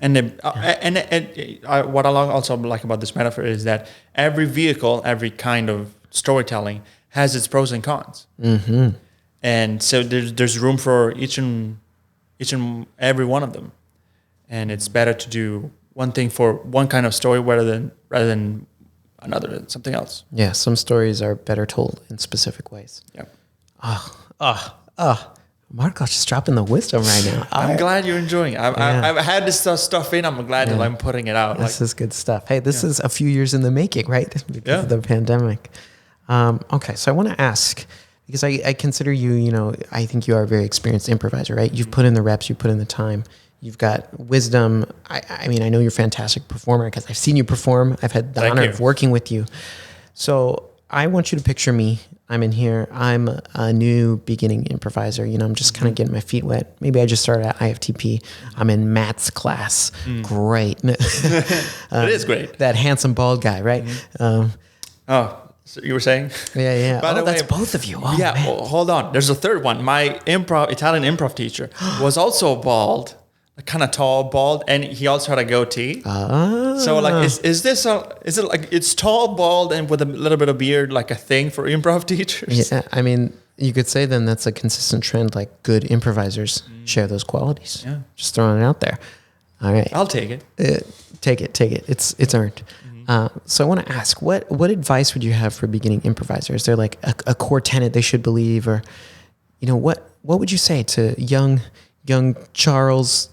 Speaker 2: What I also like about this metaphor is that every vehicle, every kind of storytelling has its pros and cons. And so there's room for each and every one of them. And it's better to do one thing for one kind of story rather than another, something else.
Speaker 1: Yeah, some stories are better told in specific ways.
Speaker 2: Yeah.
Speaker 1: Marco's just dropping the wisdom right now.
Speaker 2: I'm glad you're enjoying it. I've had this stuff in. I'm glad that I'm putting it out.
Speaker 1: This is good stuff. Hey, this is a few years in the making, right? Because of the pandemic. Okay, so I want to ask, because I consider you, I think you are a very experienced improviser, right? You've put in the reps, you put in the time. You've got wisdom. I mean, I know you're a fantastic performer because I've seen you perform. I've had the honor of working with you. So I want you to picture me. I'm in here. I'm a new beginning improviser. I'm just kind of getting my feet wet. Maybe I just started at IFTP. I'm in Matt's class. Great.
Speaker 2: It is great.
Speaker 1: That handsome bald guy, right?
Speaker 2: So you were saying?
Speaker 1: Yeah.
Speaker 2: By the
Speaker 1: That's
Speaker 2: way,
Speaker 1: both of you. Oh,
Speaker 2: yeah.
Speaker 1: man.
Speaker 2: Well, hold on. There's a third one. My Italian improv teacher was also bald, kind of tall, bald, and he also had a goatee. So like, is it like it's tall, bald, and with a little bit of beard, like a thing for improv teachers?
Speaker 1: Yeah, I mean, you could say then that's a consistent trend. Like good improvisers share those qualities.
Speaker 2: Yeah.
Speaker 1: Just throwing it out there. All right.
Speaker 2: I'll take it.
Speaker 1: Take it. It's earned. So I want to ask, what advice would you have for beginning improvisers? Is there like a core tenet they should believe, or what would you say to young Charles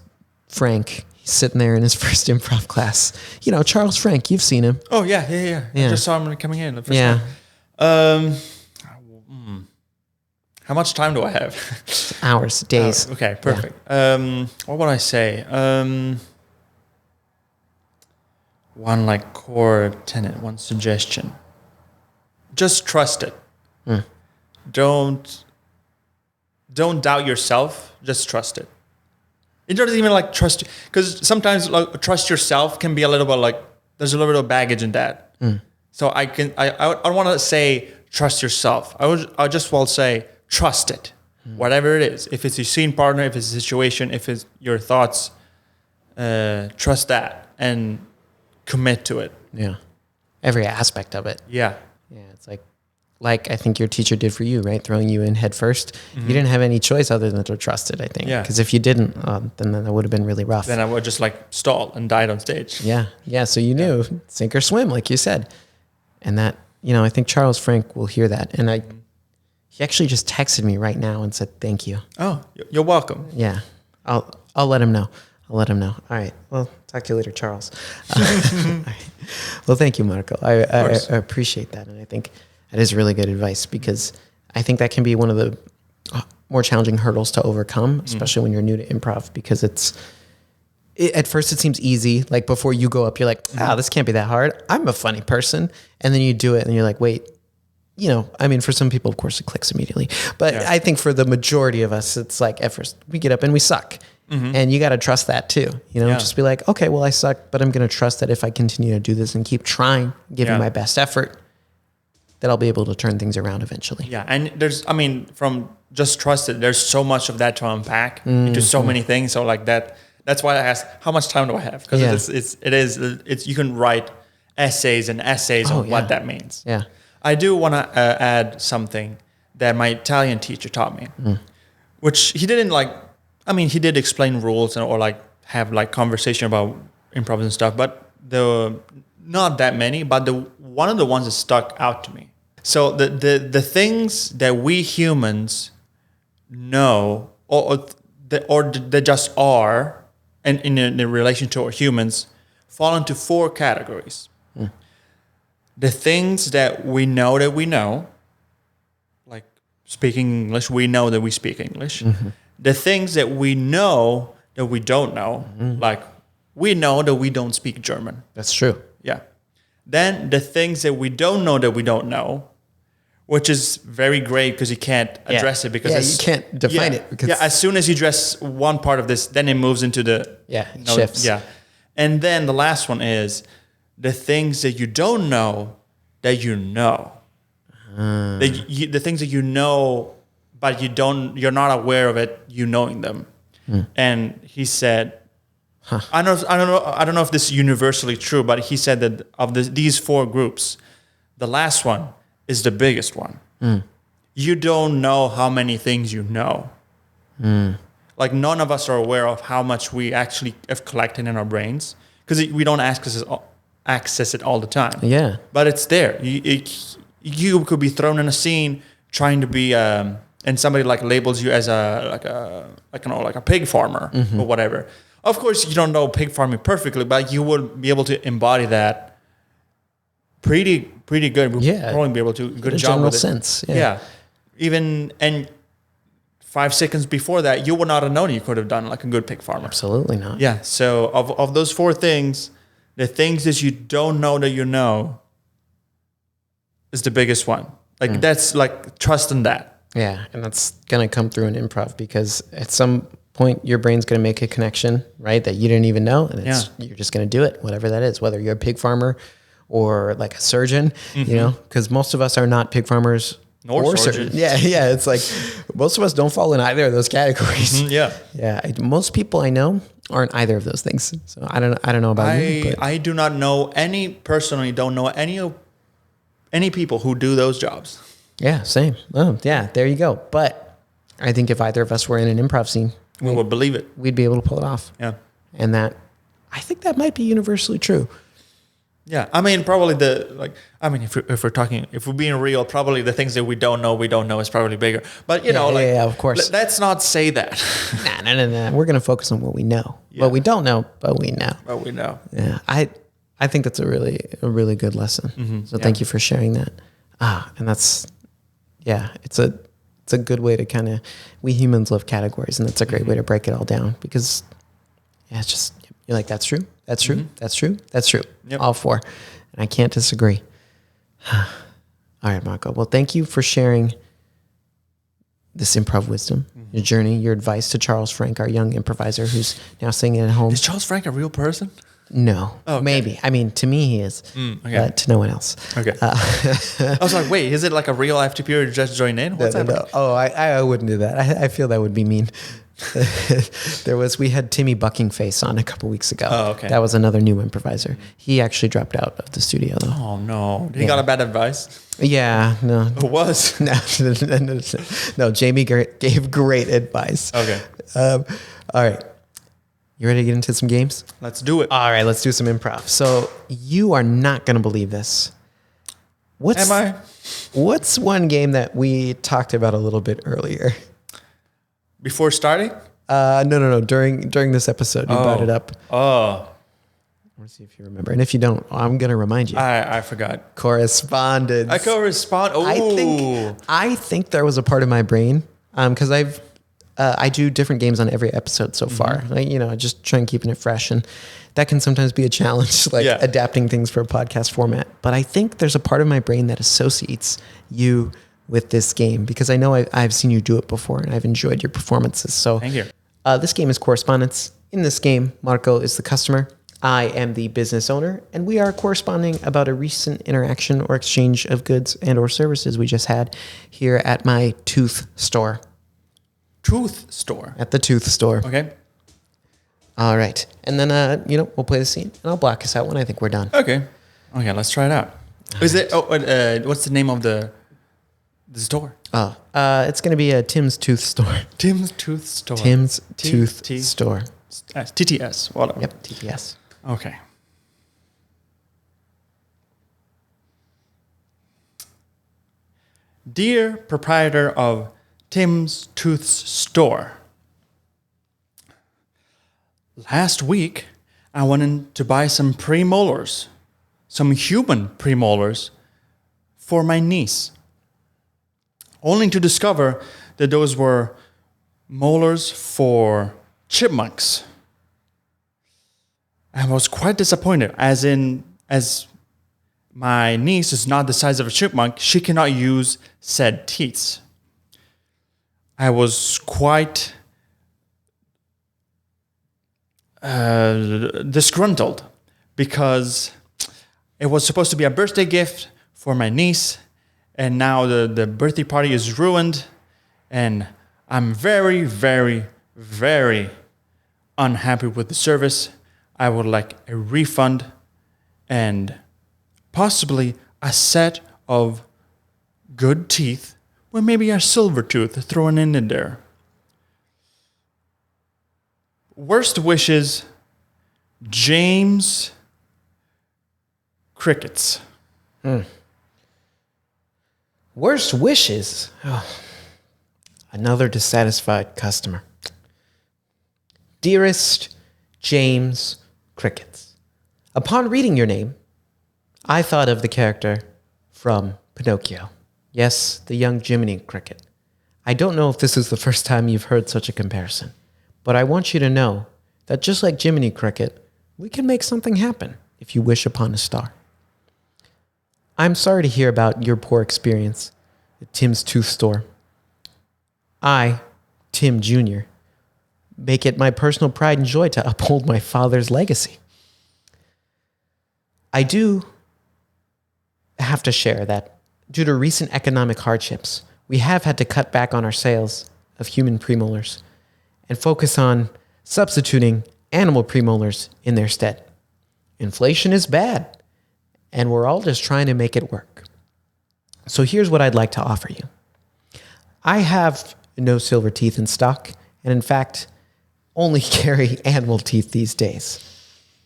Speaker 1: Frank? He's sitting there in his first improv class. Charles Frank, you've seen him.
Speaker 2: Oh yeah. I just saw him coming in the first time. How much time do I have?
Speaker 1: Hours, days.
Speaker 2: Okay, perfect. Yeah. What would I say? One like core tenet, one suggestion. Just trust it. Don't doubt yourself. Just trust it. It doesn't even like trust, because sometimes like trust yourself can be a little bit like there's a little bit of baggage in that. So I don't want to say trust yourself. I just will say trust it. Whatever it is, if it's your scene partner, if it's a situation, if it's your thoughts, trust that and commit to it.
Speaker 1: Yeah, every aspect of it.
Speaker 2: Yeah.
Speaker 1: It's like I think your teacher did for you, right? Throwing you in head first. You didn't have any choice other than to trust it, I think.
Speaker 2: Yeah.
Speaker 1: Because if you didn't, then that would have been really rough.
Speaker 2: Then I would just like stall and died on stage.
Speaker 1: Yeah. So you knew sink or swim, like you said, and that I think Charles Frank will hear that, and he actually just texted me right now and said thank you.
Speaker 2: Oh, you're welcome.
Speaker 1: Yeah, I'll let him know. All right. Well, talk to you later, Charles. All right. Well, thank you, Marco. I appreciate that. And I think that is really good advice, because I think that can be one of the more challenging hurdles to overcome, especially when you're new to improv, because at first it seems easy. Like before you go up, you're like, this can't be that hard. I'm a funny person. And then you do it and you're like, wait, for some people, of course, it clicks immediately. But I think for the majority of us, it's like at first we get up and we suck. And you got to trust that too. Just be like, okay, well, I suck, but I'm going to trust that if I continue to do this and keep trying, giving my best effort, that I'll be able to turn things around eventually. Yeah.
Speaker 2: And from just trust it, there's so much of that to unpack into so many things. So like that's why I asked, how much time do I have? Because it's you can write essays and essays on what that means.
Speaker 1: Yeah.
Speaker 2: I do want to add something that my Italian teacher taught me, which he didn't he did explain rules or like have like conversation about improv and stuff, but not that many, but one of the ones that stuck out to me. So the things that we humans know or they just are, and in relation to our humans, fall into 4 categories. The things that we know, like speaking English, we know that we speak English. The things that we know that we don't know, like we know that we don't speak German.
Speaker 1: That's true.
Speaker 2: Yeah. Then the things that we don't know, which is very great because you can't address it because
Speaker 1: you can't define it. Because
Speaker 2: as soon as you address one part of this, then it moves into the
Speaker 1: shifts.
Speaker 2: Yeah. And then the last one is the things that you don't know that you know. The things that you know, but you're not aware of it, you knowing them. And he said, I don't know if this is universally true, but he said that of these 4 groups, the last one is the biggest one. You don't know how many things you know. Like none of us are aware of how much we actually have collected in our brains, because we don't access it all the time.
Speaker 1: Yeah.
Speaker 2: But it's there. You could be thrown in a scene trying to be and somebody like labels you as a pig farmer or whatever. Of course, you don't know pig farming perfectly, but you would be able to embody that pretty good.
Speaker 1: Yeah,
Speaker 2: probably be able to good
Speaker 1: a
Speaker 2: job
Speaker 1: general
Speaker 2: with it.
Speaker 1: Sense.
Speaker 2: Yeah. Even and 5 seconds before that, you would not have known you could have done like a good pig farmer.
Speaker 1: Absolutely not.
Speaker 2: Yeah. So of those 4 things, the things that you don't know that you know is the biggest one. Like that's like trust in that.
Speaker 1: Yeah, and that's going to come through in improv, because at some point your brain's going to make a connection, right, that you didn't even know, and you're just going to do it, whatever that is, whether you're a pig farmer or like a surgeon, you know, because most of us are not pig farmers
Speaker 2: or surgeons.
Speaker 1: Yeah. It's like most of us don't fall in either of those categories.
Speaker 2: Yeah.
Speaker 1: Most people I know aren't either of those things. So I don't know about you. But
Speaker 2: I do not know don't know any people who do those jobs.
Speaker 1: Yeah, same. Oh, yeah, there you go. But I think if either of us were in an improv scene,
Speaker 2: we would believe it.
Speaker 1: We'd be able to pull it off.
Speaker 2: Yeah.
Speaker 1: And I think that might be universally true.
Speaker 2: Yeah. I mean, probably if we're being real, probably the things that we don't know is probably bigger. But,
Speaker 1: of course.
Speaker 2: Let's not say that.
Speaker 1: Nah. We're going to focus on what we know. Yeah. What we don't know, but we know.
Speaker 2: But we know.
Speaker 1: Yeah. I think that's a really good lesson. Mm-hmm. So thank you for sharing that. And that's, it's a good way to we humans love categories, and that's a great way to break it all down because it's just, you're like, that's true. That's true. Mm-hmm. That's true. That's true.
Speaker 2: Yep.
Speaker 1: All four. And I can't disagree. All right, Marco. Well, thank you for sharing this improv wisdom, your journey, your advice to Charles Frank, our young improviser who's now singing at home.
Speaker 2: Is Charles Frank a real person?
Speaker 1: No, maybe. I mean, to me, he is, but to no one else.
Speaker 2: Okay. I was like, wait, is it like a real FTP or just join in? What's happening?
Speaker 1: No. Oh, I wouldn't do that. I feel that would be mean. We had Timmy Buckingface on a couple weeks ago.
Speaker 2: Oh, okay.
Speaker 1: That was another new improviser. He actually dropped out of the studio though.
Speaker 2: Oh no. He got a bad advice?
Speaker 1: Yeah, no.
Speaker 2: It was?
Speaker 1: No, Jamie gave great advice.
Speaker 2: Okay.
Speaker 1: All right. You ready to get into some games?
Speaker 2: Let's do it.
Speaker 1: All right, let's do some improv. So you are not going to believe this.
Speaker 2: Am I?
Speaker 1: What's one game that we talked about a little bit earlier?
Speaker 2: Before starting?
Speaker 1: No. During this episode, you brought it up.
Speaker 2: Oh.
Speaker 1: I want to see if you remember. And if you don't, I'm going to remind you.
Speaker 2: I forgot.
Speaker 1: Correspondence.
Speaker 2: I correspond. Oh.
Speaker 1: I think there was a part of my brain, because I do different games on every episode so far. Like, just trying keeping it fresh, and that can sometimes be a challenge, adapting things for a podcast format. But I think there's a part of my brain that associates you with this game because I know I've seen you do it before, and I've enjoyed your performances. So
Speaker 2: thank you.
Speaker 1: This game is Correspondence. In this game, Marco is the customer. I am the business owner, and we are corresponding about a recent interaction or exchange of goods and or services we just had here at my tooth store.
Speaker 2: Tooth store?
Speaker 1: At the tooth store.
Speaker 2: Okay.
Speaker 1: All right. And then, we'll play the scene, and I'll block us out when I think we're done.
Speaker 2: Okay, let's try it out. Is it? What's the name of the store?
Speaker 1: It's going to be a Tim's Tooth Store.
Speaker 2: Tim's Tooth Store.
Speaker 1: Tim's Tooth Store.
Speaker 2: TTS. Whatever.
Speaker 1: Yep, TTS.
Speaker 2: Okay. Dear proprietor of Tim's Tooth Store. Last week, I went in to buy some premolars, some human premolars, for my niece, only to discover that those were molars for chipmunks. I was quite disappointed, as my niece is not the size of a chipmunk, she cannot use said teeth. I was quite disgruntled because it was supposed to be a birthday gift for my niece, and now the birthday party is ruined, and I'm very, very, very unhappy with the service. I would like a refund and possibly a set of good teeth with maybe a silver tooth thrown in there. Worst wishes, James Crickets.
Speaker 1: Worst wishes? Oh, another dissatisfied customer. Dearest James Crickets, upon reading your name, I thought of the character from Pinocchio. Yes, the young Jiminy Cricket. I don't know if this is the first time you've heard such a comparison, but I want you to know that just like Jiminy Cricket, we can make something happen if you wish upon a star. I'm sorry to hear about your poor experience at Tim's Tooth Store. I, Tim Jr., make it my personal pride and joy to uphold my father's legacy. I do have to share that due to recent economic hardships, we have had to cut back on our sales of human premolars and focus on substituting animal premolars in their stead. Inflation is bad, and we're all just trying to make it work. So here's what I'd like to offer you. I have no silver teeth in stock, and in fact, only carry animal teeth these days.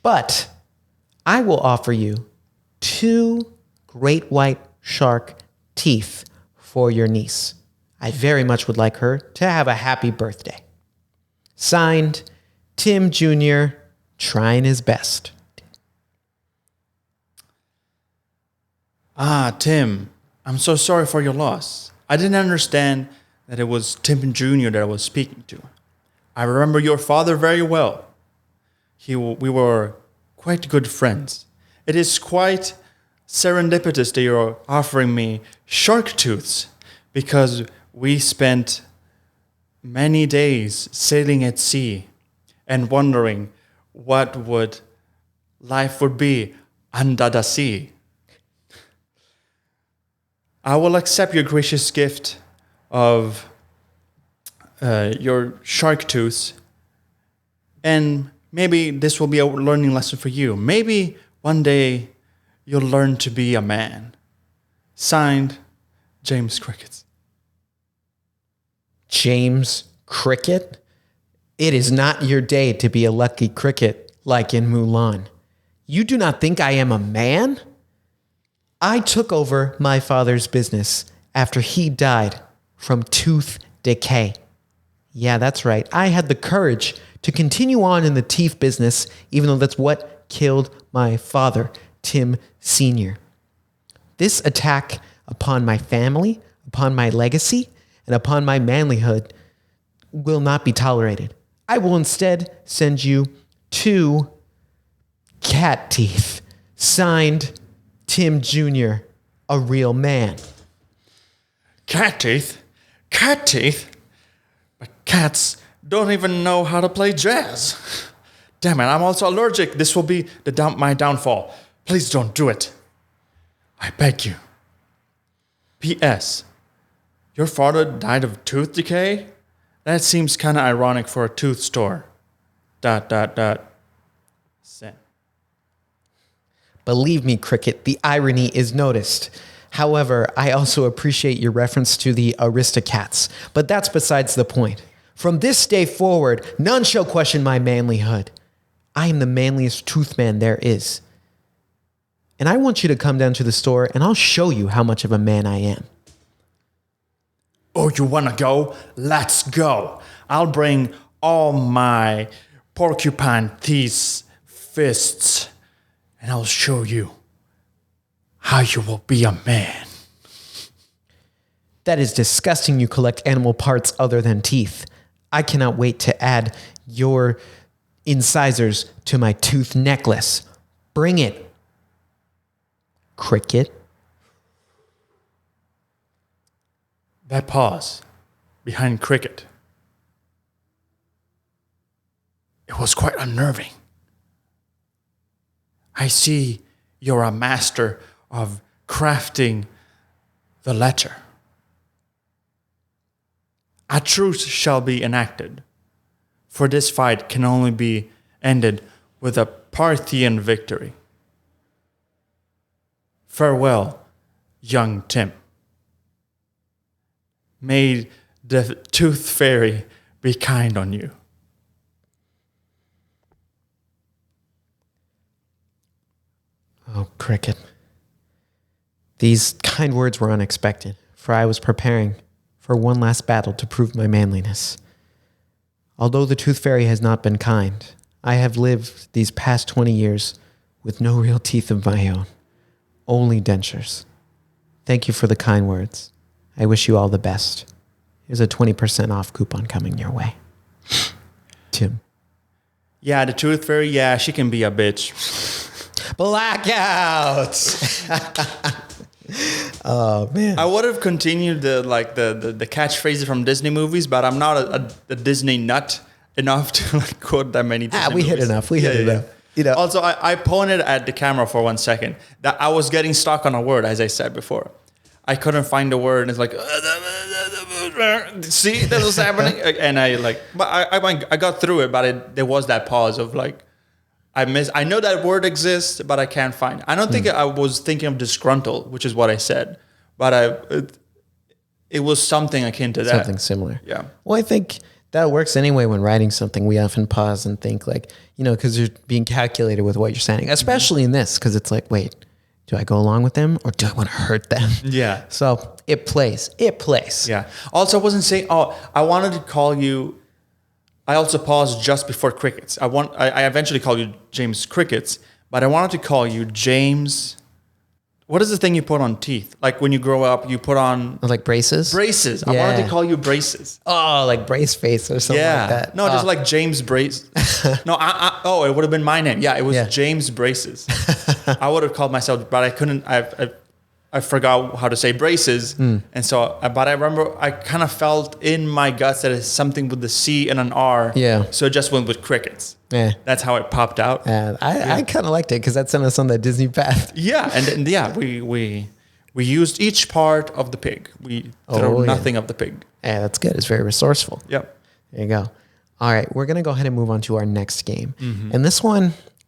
Speaker 1: But I will offer you 2 great white shark teeth for your niece. I very much would like her to have a happy birthday. Signed, Tim Jr., trying his best.
Speaker 2: Tim, I'm so sorry for your loss. I didn't understand that it was Tim Jr. that I was speaking to. I remember your father very well. We were quite good friends. It is quite serendipitous that you're offering me shark tooths because we spent many days sailing at sea and wondering what would life would be under the sea. I will accept your gracious gift of your shark tooth, and maybe this will be a learning lesson for you. Maybe one day you'll learn to be a man. Signed, James Crickets.
Speaker 1: James Cricket? It is not your day to be a lucky cricket like in Mulan. You do not think I am a man? I took over my father's business after he died from tooth decay. Yeah, that's right. I had the courage to continue on in the teeth business, even though that's what killed my father, Tim Sr. This attack upon my family, upon my legacy, and upon my manlyhood will not be tolerated. I will instead send you 2 cat teeth. Signed, Tim Jr., a real man.
Speaker 2: Cat teeth? Cat teeth? But cats don't even know how to play jazz. Damn it, I'm also allergic. This will be my downfall. Please don't do it. I beg you. P.S. Your father died of tooth decay? That seems kind of ironic for a tooth store. ... Send.
Speaker 1: Believe me, Cricket, the irony is noticed. However, I also appreciate your reference to the Aristocats, but that's besides the point. From this day forward, none shall question my manlyhood. I am the manliest tooth man there is. And I want you to come down to the store and I'll show you how much of a man I am.
Speaker 2: Oh, you wanna go? Let's go. I'll bring all my porcupine teeth fists and I'll show you how you will be a man.
Speaker 1: That is disgusting. You collect animal parts other than teeth. I cannot wait to add your incisors to my tooth necklace. Bring it. Cricket.
Speaker 2: That pause behind Cricket, it was quite unnerving. I see you're a master of crafting the letter. A truce shall be enacted, for this fight can only be ended with a Parthian victory. Farewell, young Tim. May the tooth fairy be kind on you.
Speaker 1: Oh, Cricket. These kind words were unexpected, for I was preparing for one last battle to prove my manliness. Although the Tooth Fairy has not been kind, I have lived these past 20 years with no real teeth of my own, only dentures. Thank you for the kind words. I wish you all the best. Here's a 20% off coupon coming your way. Tim.
Speaker 2: Yeah, the Tooth Fairy, yeah, she can be a bitch.
Speaker 1: Blackout! Oh, man.
Speaker 2: I would have continued the catchphrases from Disney movies, but I'm not a Disney nut enough to quote that many Disney
Speaker 1: we
Speaker 2: movies.
Speaker 1: hit enough. We hit enough. You know.
Speaker 2: Also, I pointed at the camera for 1 second. That I was getting stuck on a word, as I said before. I couldn't find the word, and it's like, see, this was happening, and I got through it, but there was that pause of like, I know that word exists, but I can't find it. I don't think I was thinking of disgruntled, which is what I said, but it was something akin to that.
Speaker 1: Something similar.
Speaker 2: Yeah.
Speaker 1: Well, I think that works anyway when writing something. We often pause and think like, because you're being calculated with what you're saying, especially in this, because it's like, wait, do I go along with them or do I want to hurt them?
Speaker 2: Yeah.
Speaker 1: So it plays.
Speaker 2: Yeah. Also, I wasn't saying, I wanted to call you, I also paused just before crickets. I eventually called you James Crickets, but I wanted to call you James. What is the thing you put on teeth? Like when you grow up, you put on
Speaker 1: like braces.
Speaker 2: Braces.
Speaker 1: Yeah.
Speaker 2: I wanted to call you Braces.
Speaker 1: Oh, like brace face or something like that.
Speaker 2: No, just like James Brace. No, it would have been my name. Yeah, it was James Braces. I would have called myself, but I couldn't. I forgot how to say braces, and so. But I remember I kind of felt in my guts that it's something with the C and an R.
Speaker 1: Yeah.
Speaker 2: So it just went with crickets.
Speaker 1: Yeah.
Speaker 2: That's how it popped out.
Speaker 1: I kind of liked it because that sent us on that Disney path.
Speaker 2: Yeah, and we used each part of the pig. We threw nothing of the pig.
Speaker 1: Yeah, that's good. It's very resourceful.
Speaker 2: Yep.
Speaker 1: There you go. All right, we're going to go ahead and move on to our next game. And this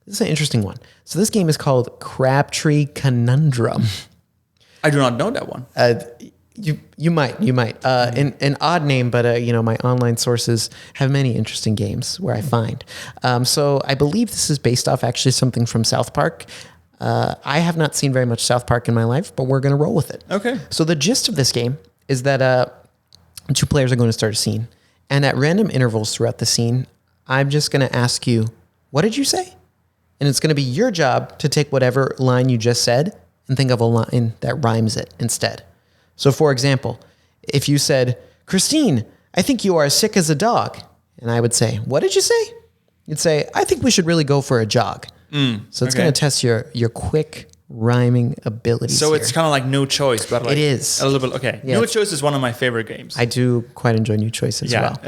Speaker 1: is an interesting one. So this game is called Crabtree Conundrum.
Speaker 2: I do not know that one.
Speaker 1: You might. An odd name, but my online sources have many interesting games where I find. So I believe this is based off actually something from South Park. I have not seen very much South Park in my life, but we're going to roll with it.
Speaker 2: Okay.
Speaker 1: So the gist of this game is that two players are going to start a scene, and at random intervals throughout the scene, I'm just going to ask you, what did you say? And it's going to be your job to take whatever line you just said and think of a line that rhymes it instead. So for example, if you said, Christine, I think you are as sick as a dog. And I would say, what did you say? You'd say, I think we should really go for a jog. So it's going to test your quick rhyming abilities.
Speaker 2: So it's kind of like No Choice, but like
Speaker 1: it is
Speaker 2: a little bit. Okay.
Speaker 1: Yeah,
Speaker 2: No Choice is one of my favorite games.
Speaker 1: I do quite enjoy New Choice as well.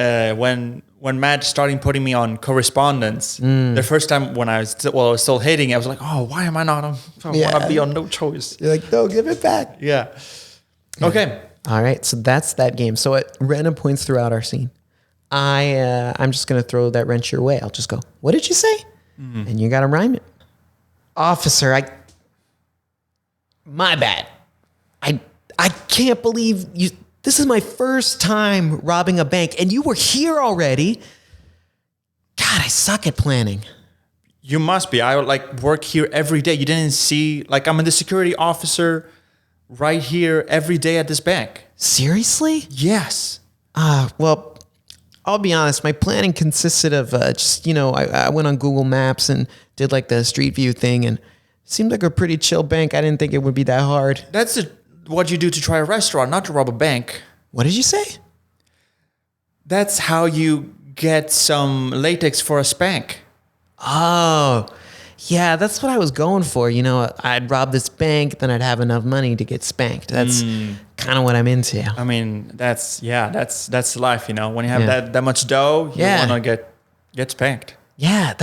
Speaker 2: When Matt started putting me on correspondence, the first time when I was still hating it, I was like, oh, why am I not on? I want to be on No Choice.
Speaker 1: You're like, no, give it back.
Speaker 2: Yeah. Okay.
Speaker 1: All right. So that's that game. So at random points throughout our scene, I'm just going to throw that wrench your way. I'll just go, what did you say? And you got to rhyme it. Officer, my bad. I can't believe you. This is my first time robbing a bank and you were here already. God, I suck at planning.
Speaker 2: You must be. I work here every day. You didn't see, I'm the security officer right here every day at this bank.
Speaker 1: Seriously?
Speaker 2: Yes.
Speaker 1: Well, I'll be honest. My planning consisted of I went on Google Maps and did the Street View thing, and it seemed like a pretty chill bank. I didn't think it would be that hard.
Speaker 2: That's what you do to try a restaurant, not to rob a bank.
Speaker 1: What did you say?
Speaker 2: That's how you get some latex for a spank.
Speaker 1: Oh, yeah, that's what I was going for. I'd rob this bank, then I'd have enough money to get spanked. That's kind of what I'm into.
Speaker 2: I mean, that's life, When you have that much dough, you want to get spanked.
Speaker 1: Yeah,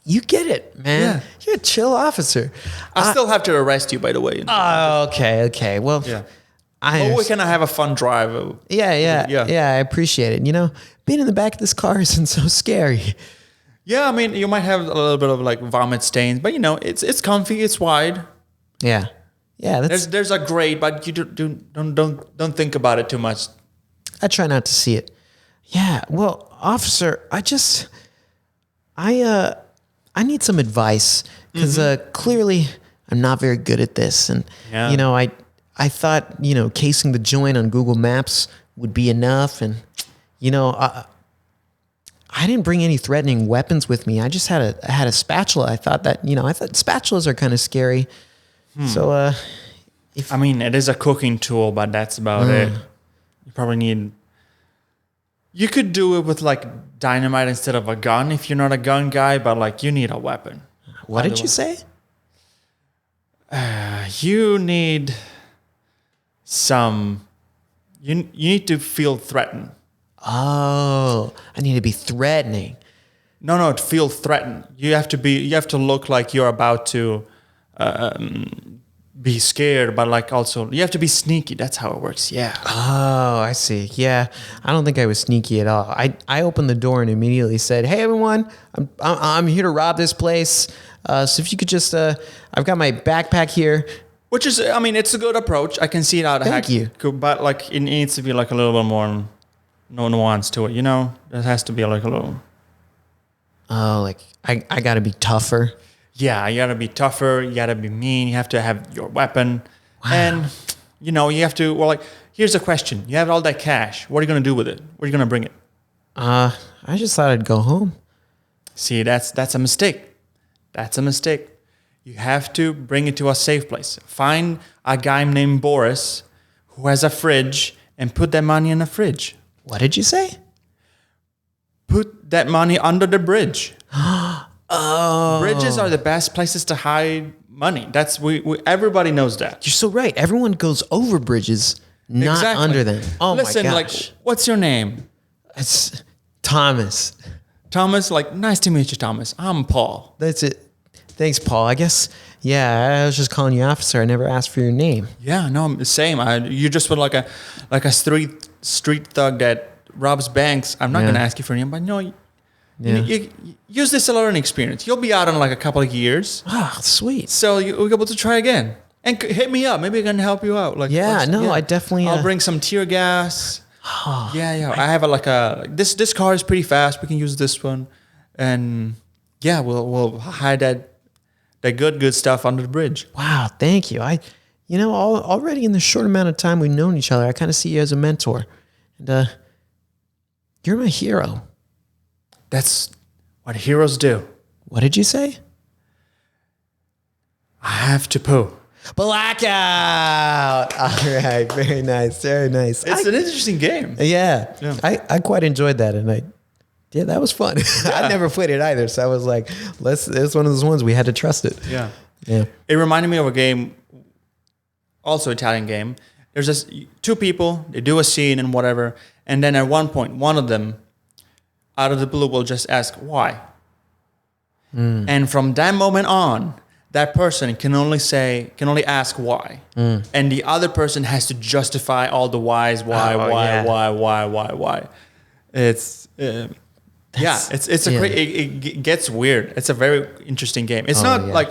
Speaker 1: you get it, man.
Speaker 2: Yeah.
Speaker 1: You're a chill officer.
Speaker 2: I still have to arrest you, by the way.
Speaker 1: Oh, okay. Well,
Speaker 2: we can have a fun drive.
Speaker 1: Yeah, I appreciate it. Being in the back of this car isn't so scary.
Speaker 2: Yeah, I mean, you might have a little bit of vomit stains, but it's comfy, it's wide.
Speaker 1: Yeah.
Speaker 2: There's a grate, but you don't think about it too much.
Speaker 1: I try not to see it. Yeah. Well, officer, I need some advice because clearly I'm not very good at this, and I thought casing the joint on Google Maps would be enough, and I didn't bring any threatening weapons with me. I just had a spatula. I thought spatulas are kind of scary. So,
Speaker 2: it is a cooking tool, but that's about it. You probably need. You could do it with dynamite instead of a gun if you're not a gun guy, but you need a weapon.
Speaker 1: What did you say?
Speaker 2: You need some. You need to feel threatened.
Speaker 1: Oh, I need to be threatening.
Speaker 2: No, to feel threatened. You have to look like you're about to be scared, but like also you have to be sneaky. That's how it works. Yeah.
Speaker 1: Oh, I see. Yeah, I don't think I was sneaky at all. I opened the door and immediately said, "Hey, everyone, I'm here to rob this place. So if you could just, I've got my backpack here."
Speaker 2: Which is, I mean, it's a good approach. I can see it out of
Speaker 1: Thank you.
Speaker 2: But like it needs to be like a little bit more no nuance to it. You know, there has to be like a little.
Speaker 1: Oh, like I got to be tougher.
Speaker 2: Yeah, you gotta be tougher. You gotta be mean. You have to have your weapon, and you know you have to. Well, like here's a question: you have all that cash. What are you gonna do with it? Where are you gonna bring it?
Speaker 1: I just thought I'd go home.
Speaker 2: See, that's a mistake. That's a mistake. You have to bring it to a safe place. Find a guy named Boris who has a fridge and put that money in the fridge.
Speaker 1: What did you say?
Speaker 2: Put that money under the bridge.
Speaker 1: Oh,
Speaker 2: Bridges are the best places to hide money. That's everybody knows that.
Speaker 1: You're so right. Everyone goes over bridges, not under them. Oh
Speaker 2: Listen,
Speaker 1: my
Speaker 2: like,
Speaker 1: gosh.
Speaker 2: what's your name?
Speaker 1: It's Thomas.
Speaker 2: Thomas, like, nice to meet you, Thomas. I'm Paul.
Speaker 1: That's it. Thanks, Paul. I guess, yeah, I was just calling you officer. I never asked for your name.
Speaker 2: Yeah, no, same. You just were like a street thug that robs banks. I'm not going to ask you for your name, but no, you use this as a learning experience. You'll be out in like a couple of years.
Speaker 1: Oh, sweet.
Speaker 2: So you'll be able to try again. And hit me up. Maybe I can help you out. Like,
Speaker 1: I definitely...
Speaker 2: I'll bring some tear gas. Yeah. I have this car is pretty fast. We can use this one. And yeah, we'll hide that good stuff under the bridge.
Speaker 1: Wow, thank you. Already in the short amount of time we've known each other, I kind of see you as a mentor. And you're my hero.
Speaker 2: That's what heroes do.
Speaker 1: What did you say?
Speaker 2: I have to poo.
Speaker 1: Blackout. All right, very nice, very nice.
Speaker 2: It's an interesting game.
Speaker 1: Yeah. I quite enjoyed that, and that was fun. I'd never played it either, so I was like, it's one of those ones we had to trust it.
Speaker 2: Yeah.
Speaker 1: Yeah.
Speaker 2: It reminded me of a game, also Italian game. There's just two people, they do a scene and whatever, and then at one point, one of them, out of the blue, will just ask, why? And from that moment on, that person can only ask why. And the other person has to justify all the whys, why. It's... it gets weird. It's a very interesting game. It's not like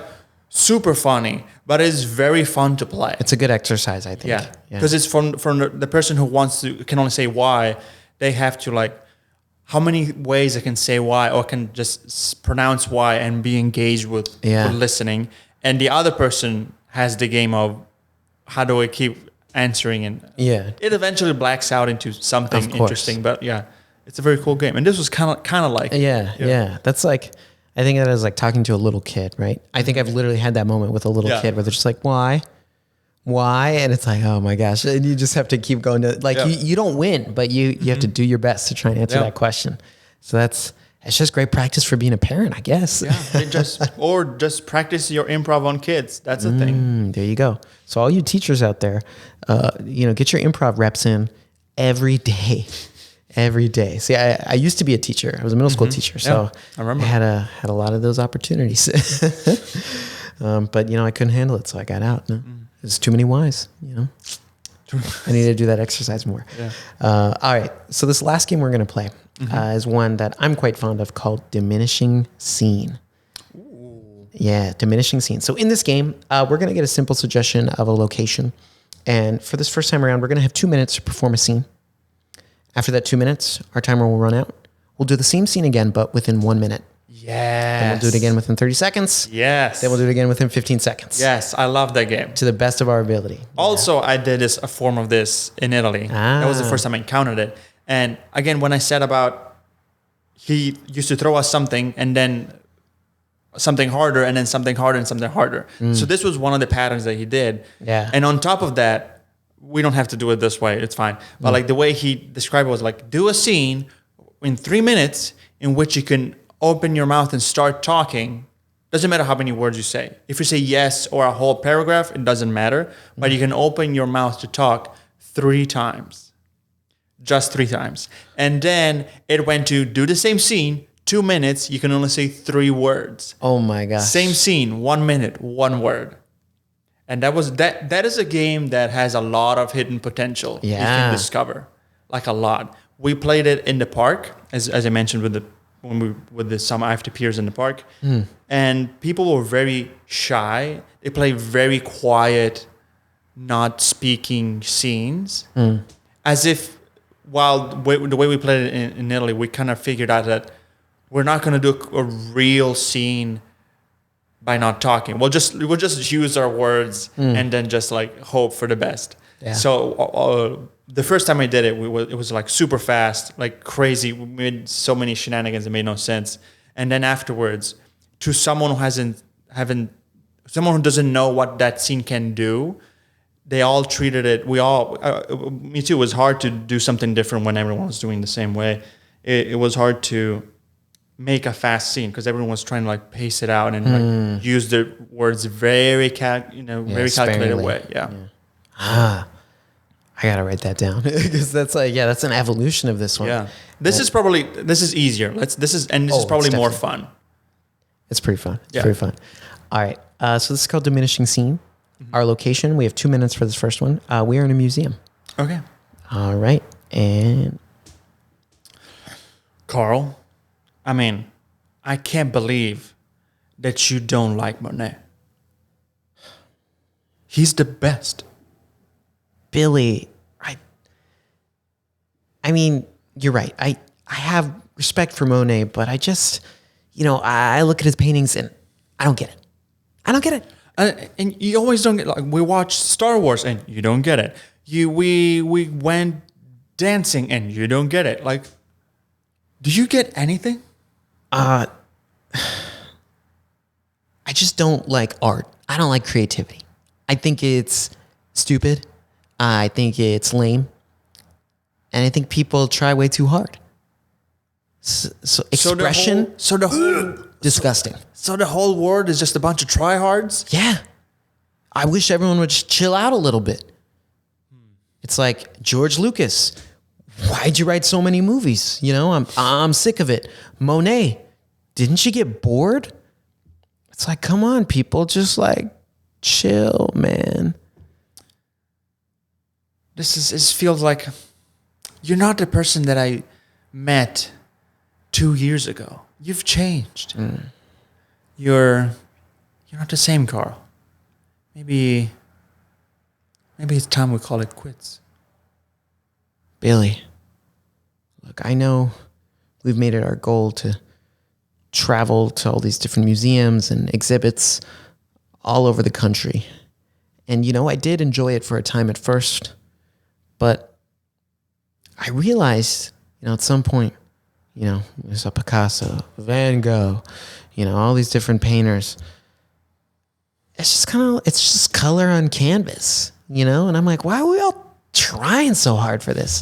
Speaker 2: super funny, but it's very fun to play.
Speaker 1: It's a good exercise, I think.
Speaker 2: Yeah, because it's from the person who can only say why. They have to like how many ways I can say why or can just pronounce why and be engaged with listening. And the other person has the game of how do I keep answering, and it eventually blacks out into something interesting. But yeah. It's a very cool game, and this was kind of like
Speaker 1: That's like, I think that is like talking to a little kid, right? I think I've literally had that moment with a little kid where they're just like, why, and it's like, oh my gosh, and you just have to keep going to like you don't win, but you have to do your best to try and answer that question. So it's just great practice for being a parent, I guess.
Speaker 2: Yeah, just practice your improv on kids. That's the thing.
Speaker 1: There you go. So all you teachers out there, get your improv reps in every day. Every day. See, I used to be a teacher. I was a middle school teacher, so
Speaker 2: I remember.
Speaker 1: I had a lot of those opportunities. But I couldn't handle it, so I got out. There's too many whys. I need to do that exercise more. All right. So this last game we're going to play is one that I'm quite fond of called Diminishing Scene. Ooh. Yeah, Diminishing Scene. So in this game, we're going to get a simple suggestion of a location, and for this first time around, we're going to have 2 minutes to perform a scene. After that 2 minutes, our timer will run out. We'll do the same scene again, but within 1 minute.
Speaker 2: Yes.
Speaker 1: Then we'll do it again within 30 seconds.
Speaker 2: Yes.
Speaker 1: Then we'll do it again within 15 seconds.
Speaker 2: Yes, I love that game.
Speaker 1: To the best of our ability.
Speaker 2: Also, I did a form of this in Italy. That was the first time I encountered it. And again, when I said about he used to throw us something and then something harder and then something harder and something harder. So this was one of the patterns that he did.
Speaker 1: Yeah.
Speaker 2: And on top of that, we don't have to do it this way. It's fine. But like the way he described it was like, do a scene in 3 minutes in which you can open your mouth and start talking. Doesn't matter how many words you say. If you say yes or a whole paragraph, it doesn't matter. But you can open your mouth to talk 3 times. Just 3 times. And then it went to do the same scene 2 minutes, you can only say 3 words.
Speaker 1: Oh my gosh.
Speaker 2: Same scene, 1 minute, 1 word. And that is a game that has a lot of hidden potential you can discover. Like a lot. We played it in the park, as I mentioned with some after peers in the park. And people were very shy. They play very quiet, not speaking scenes. As if while the way we played it in Italy, we kind of figured out that we're not going to do a real scene by not talking. We'll just use our words and then just like hope for the best. Yeah. So the first time I did it, it was like super fast, like crazy. We made so many shenanigans that made no sense. And then afterwards, to someone who doesn't know what that scene can do, they all treated it. Me too. It was hard to do something different when everyone was doing the same way. It was hard to make a fast scene because everyone was trying to like pace it out and like use their words very calculated way. Yeah.
Speaker 1: I gotta write that down because that's an evolution of this one.
Speaker 2: Yeah. This is easier. This is probably more fun.
Speaker 1: It's pretty fun. It's pretty fun. All right. So this is called Diminishing Scene. Our location, we have 2 minutes for this first one. We are in a museum.
Speaker 2: Okay.
Speaker 1: All right. And
Speaker 2: Carl, I mean, I can't believe that you don't like Monet. He's the best.
Speaker 1: Billy, I mean, you're right. I have respect for Monet, but I just, I look at his paintings and I don't get it. I don't get it.
Speaker 2: And you always don't get, like, we watched Star Wars and you don't get it. We went dancing and you don't get it. Like, do you get anything?
Speaker 1: I just don't like art. I don't like creativity. I think it's stupid. I think it's lame. And I think people try way too hard. So expression, disgusting.
Speaker 2: So the whole world is just a bunch of tryhards?
Speaker 1: Yeah. I wish everyone would just chill out a little bit. It's like, George Lucas, why'd you write so many movies? I'm sick of it. Monet, didn't she get bored? It's like, come on, people, just like chill, man.
Speaker 2: This feels like you're not the person that I met 2 years ago. You've changed. You're not the same Carl. Maybe it's time we call it quits.
Speaker 1: Billy, look, I know we've made it our goal to travel to all these different museums and exhibits all over the country. And, I did enjoy it for a time at first, but I realized, at some point, there's a Picasso, Van Gogh, all these different painters. It's just color on canvas, and I'm like, why are we all trying so hard for this?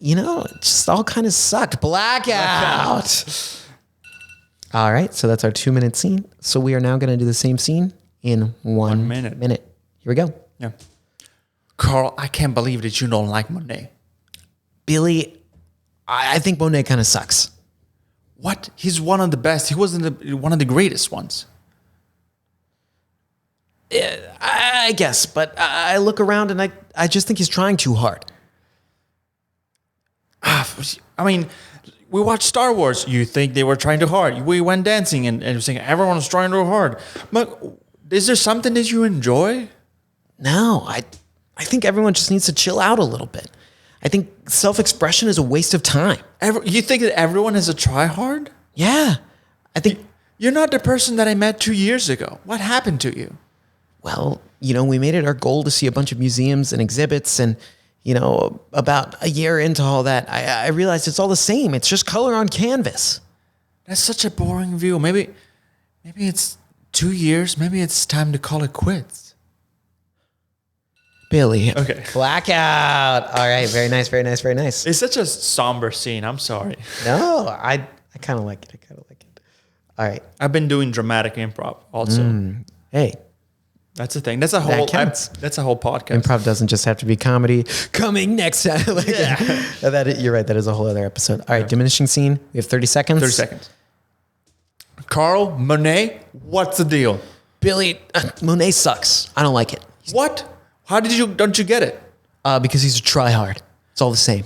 Speaker 1: It just all kind of sucked. Blackout. All right, so that's our 2 minute scene. So we are now going to do the same scene in 1 minute. Here we go.
Speaker 2: Yeah. Carl, I can't believe that you don't like Monet.
Speaker 1: Billy, I think Monet kind of sucks.
Speaker 2: What? He's one of the best. He wasn't one of the greatest ones.
Speaker 1: I guess, but I look around and I just think he's trying too hard.
Speaker 2: I mean, we watched Star Wars. You think they were trying too hard. We went dancing and saying everyone was trying too hard. But is there something that you enjoy?
Speaker 1: No, I think everyone just needs to chill out a little bit. I think self-expression is a waste of time.
Speaker 2: You think that everyone is a tryhard?
Speaker 1: Yeah. I think...
Speaker 2: You're not the person that I met 2 years ago. What happened to you?
Speaker 1: Well, we made it our goal to see a bunch of museums and exhibits. And, about a year into all that, I realized it's all the same. It's just color on canvas.
Speaker 2: That's such a boring view. Maybe it's 2 years. Maybe it's time to call it quits.
Speaker 1: Billy.
Speaker 2: Okay.
Speaker 1: Blackout. All right. Very nice. Very nice. Very nice.
Speaker 2: It's such a somber scene. I'm sorry.
Speaker 1: No, I kind of like it. All right.
Speaker 2: I've been doing dramatic improv also.
Speaker 1: Hey,
Speaker 2: That's the thing. That's a whole. That's a whole podcast.
Speaker 1: Improv doesn't just have to be comedy. Coming next time. You're right. That is a whole other episode. All right. Diminishing scene. We have 30 seconds.
Speaker 2: 30 seconds. Carl Monet, what's the deal?
Speaker 1: Billy, Monet sucks. I don't like it.
Speaker 2: What? Don't you get it?
Speaker 1: Because he's a tryhard. It's all the same.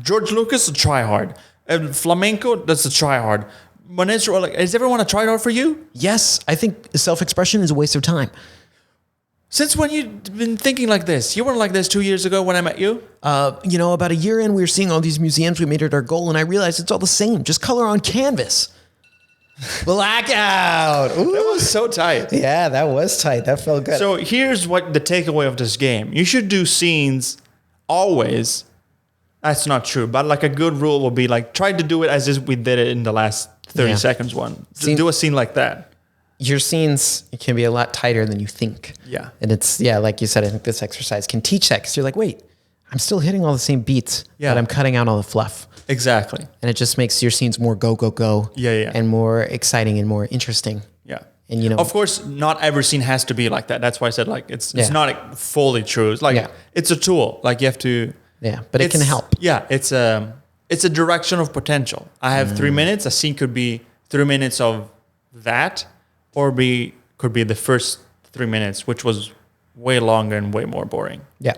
Speaker 2: George Lucas, a tryhard. And flamenco, that's a tryhard. Monet's like, is everyone a tryhard for you?
Speaker 1: Yes, I think self-expression is a waste of time.
Speaker 2: Since when you've been thinking like this? You weren't like this 2 years ago when I met you?
Speaker 1: About a year in, we were seeing all these museums. We made it our goal, and I realized it's all the same. Just color on canvas. Blackout. Ooh.
Speaker 2: That was so tight.
Speaker 1: Yeah, that was tight. That felt good.
Speaker 2: So here's what the takeaway of this game. You should do scenes always. That's not true, but like a good rule will be like, try to do it as if we did it in the last 30 seconds one. Do a scene like that.
Speaker 1: Your scenes can be a lot tighter than you think.
Speaker 2: Yeah.
Speaker 1: And it's, like you said, I think this exercise can teach that because you're like, wait, I'm still hitting all the same beats, but I'm cutting out all the fluff.
Speaker 2: Exactly.
Speaker 1: And it just makes your scenes more go, go, go.
Speaker 2: Yeah.
Speaker 1: And more exciting and more interesting.
Speaker 2: Yeah.
Speaker 1: And
Speaker 2: of course, not every scene has to be like that. That's why I said like, it's not fully true. It's like, it's a tool. Like you have to.
Speaker 1: Yeah. But it can help.
Speaker 2: Yeah. It's a direction of potential. I have 3 minutes. A scene could be 3 minutes of that, or could be the first 3 minutes, which was way longer and way more boring.
Speaker 1: Yeah.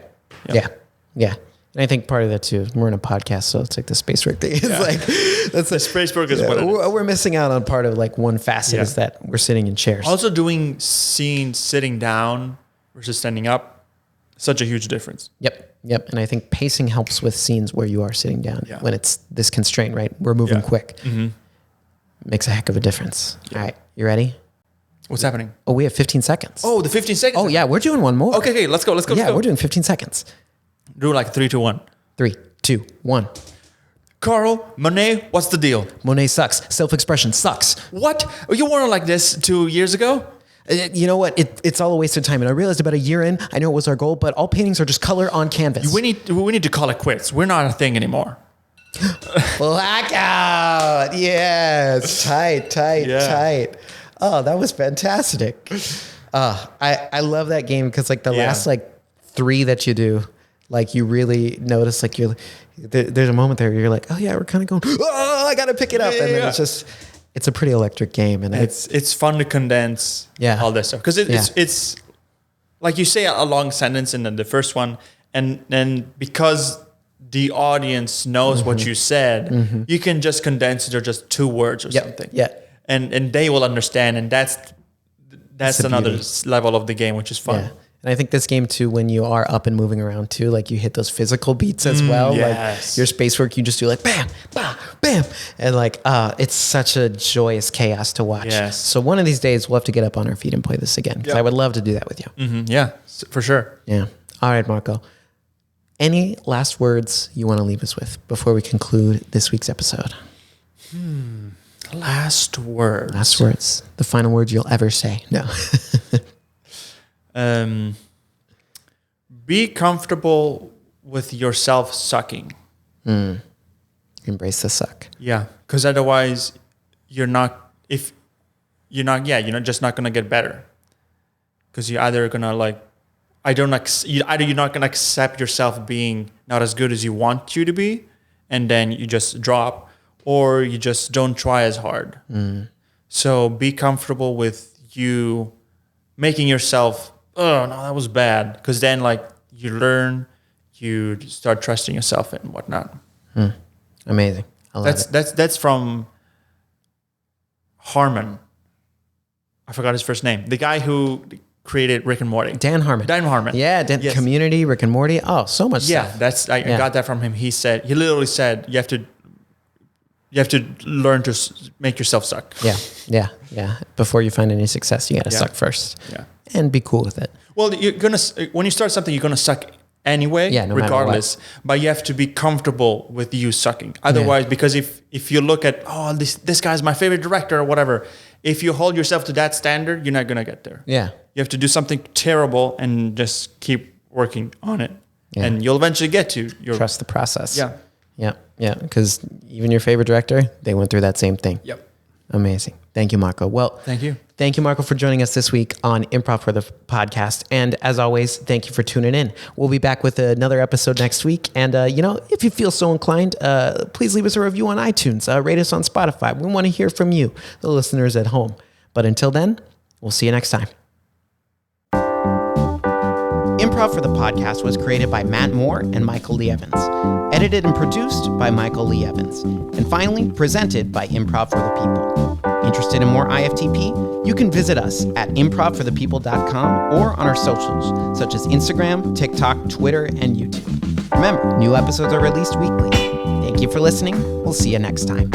Speaker 1: And I think part of that too, we're in a podcast, so it's like the space work thing. It's like that's the
Speaker 2: space work is what it is.
Speaker 1: We're missing out on part of like one facet is that we're sitting in chairs.
Speaker 2: Also doing scenes sitting down versus standing up, such a huge difference.
Speaker 1: Yep. And I think pacing helps with scenes where you are sitting down when it's this constraint, right? We're moving quick. Mm-hmm. Makes a heck of a difference. All right. You ready?
Speaker 2: What's happening?
Speaker 1: Oh, we have 15 seconds.
Speaker 2: Oh, the 15 seconds.
Speaker 1: Oh, yeah. We're doing one more.
Speaker 2: Okay. Let's go.
Speaker 1: Yeah, we're doing 15 seconds.
Speaker 2: Do like 3, 2, 1.
Speaker 1: 3, 2, 1.
Speaker 2: Carl, Monet, what's the deal?
Speaker 1: Monet sucks. Self-expression sucks.
Speaker 2: What? You weren't like this 2 years ago?
Speaker 1: You know what? It's all a waste of time. And I realized about a year in, I know it was our goal, but all paintings are just color on canvas.
Speaker 2: We need to call it quits. We're not a thing anymore.
Speaker 1: Blackout. Yes. Tight. Oh, that was fantastic. I love that game because like the last like 3 that you do, like you really notice like there's a moment there where you're like, oh yeah, we're kind of going, oh, I got to pick it up. And then it's a pretty electric game. And
Speaker 2: it's fun to condense all this stuff. Because it's like you say a long sentence in the first one. And then because the audience knows what you said, you can just condense it or just 2 words or something.
Speaker 1: Yeah.
Speaker 2: And they will understand. And that's another level of the game, which is fun. Yeah.
Speaker 1: And I think this game too, when you are up and moving around too, like you hit those physical beats as well.
Speaker 2: Yes.
Speaker 1: Like your space work, you just do like bam, bam, bam. And like, it's such a joyous chaos to watch.
Speaker 2: Yes.
Speaker 1: So one of these days we'll have to get up on our feet and play this again. Because I would love to do that with you.
Speaker 2: Mm-hmm. Yeah, for sure.
Speaker 1: Yeah. All right, Marco. Any last words you want to leave us with before we conclude this week's episode?
Speaker 2: Last words.
Speaker 1: Last words. The final words you'll ever say. No.
Speaker 2: Be comfortable with yourself sucking.
Speaker 1: Embrace the suck.
Speaker 2: Yeah, because otherwise you're just not gonna get better. Because you're either gonna like, you're not gonna accept yourself being not as good as you want you to be, and then you just drop, or you just don't try as hard. So be comfortable with you making yourself, oh no, that was bad. Because then like you learn, you start trusting yourself and whatnot.
Speaker 1: Amazing. I love it.
Speaker 2: That's from Harmon. I forgot his first name. The guy who created Rick and Morty.
Speaker 1: Dan Harmon. Yeah,
Speaker 2: Yes.
Speaker 1: Community, Rick and Morty. Oh, so much stuff.
Speaker 2: I got that from him. He literally said, you have to learn to make yourself suck.
Speaker 1: Yeah. Before you find any success, you got to suck first.
Speaker 2: Yeah.
Speaker 1: And be cool with it.
Speaker 2: Well, when you start something, you're gonna suck anyway,
Speaker 1: no
Speaker 2: regardless. But you have to be comfortable with you sucking. Otherwise, because if you look at, this guy's my favorite director or whatever, if you hold yourself to that standard, you're not gonna get there.
Speaker 1: Yeah.
Speaker 2: You have to do something terrible and just keep working on it, and you'll eventually get to your
Speaker 1: trust the process.
Speaker 2: Yeah.
Speaker 1: Because even your favorite director, they went through that same thing.
Speaker 2: Yep.
Speaker 1: Amazing. Thank you, Marco. Well,
Speaker 2: thank you.
Speaker 1: Thank you, Marco, for joining us this week on Improv for the podcast. And as always, thank you for tuning in. We'll be back with another episode next week. And, if you feel so inclined, please leave us a review on iTunes. Rate us on Spotify. We want to hear from you, the listeners at home. But until then, we'll see you next time. Improv for the podcast was created by Matt Moore and Michael Lee Evans. Edited and produced by Michael Lee Evans. And finally, presented by Improv for the People. Interested in more IFTP? You can visit us at improvforthepeople.com or on our socials, such as Instagram, TikTok, Twitter, and YouTube. Remember, new episodes are released weekly. Thank you for listening. We'll see you next time.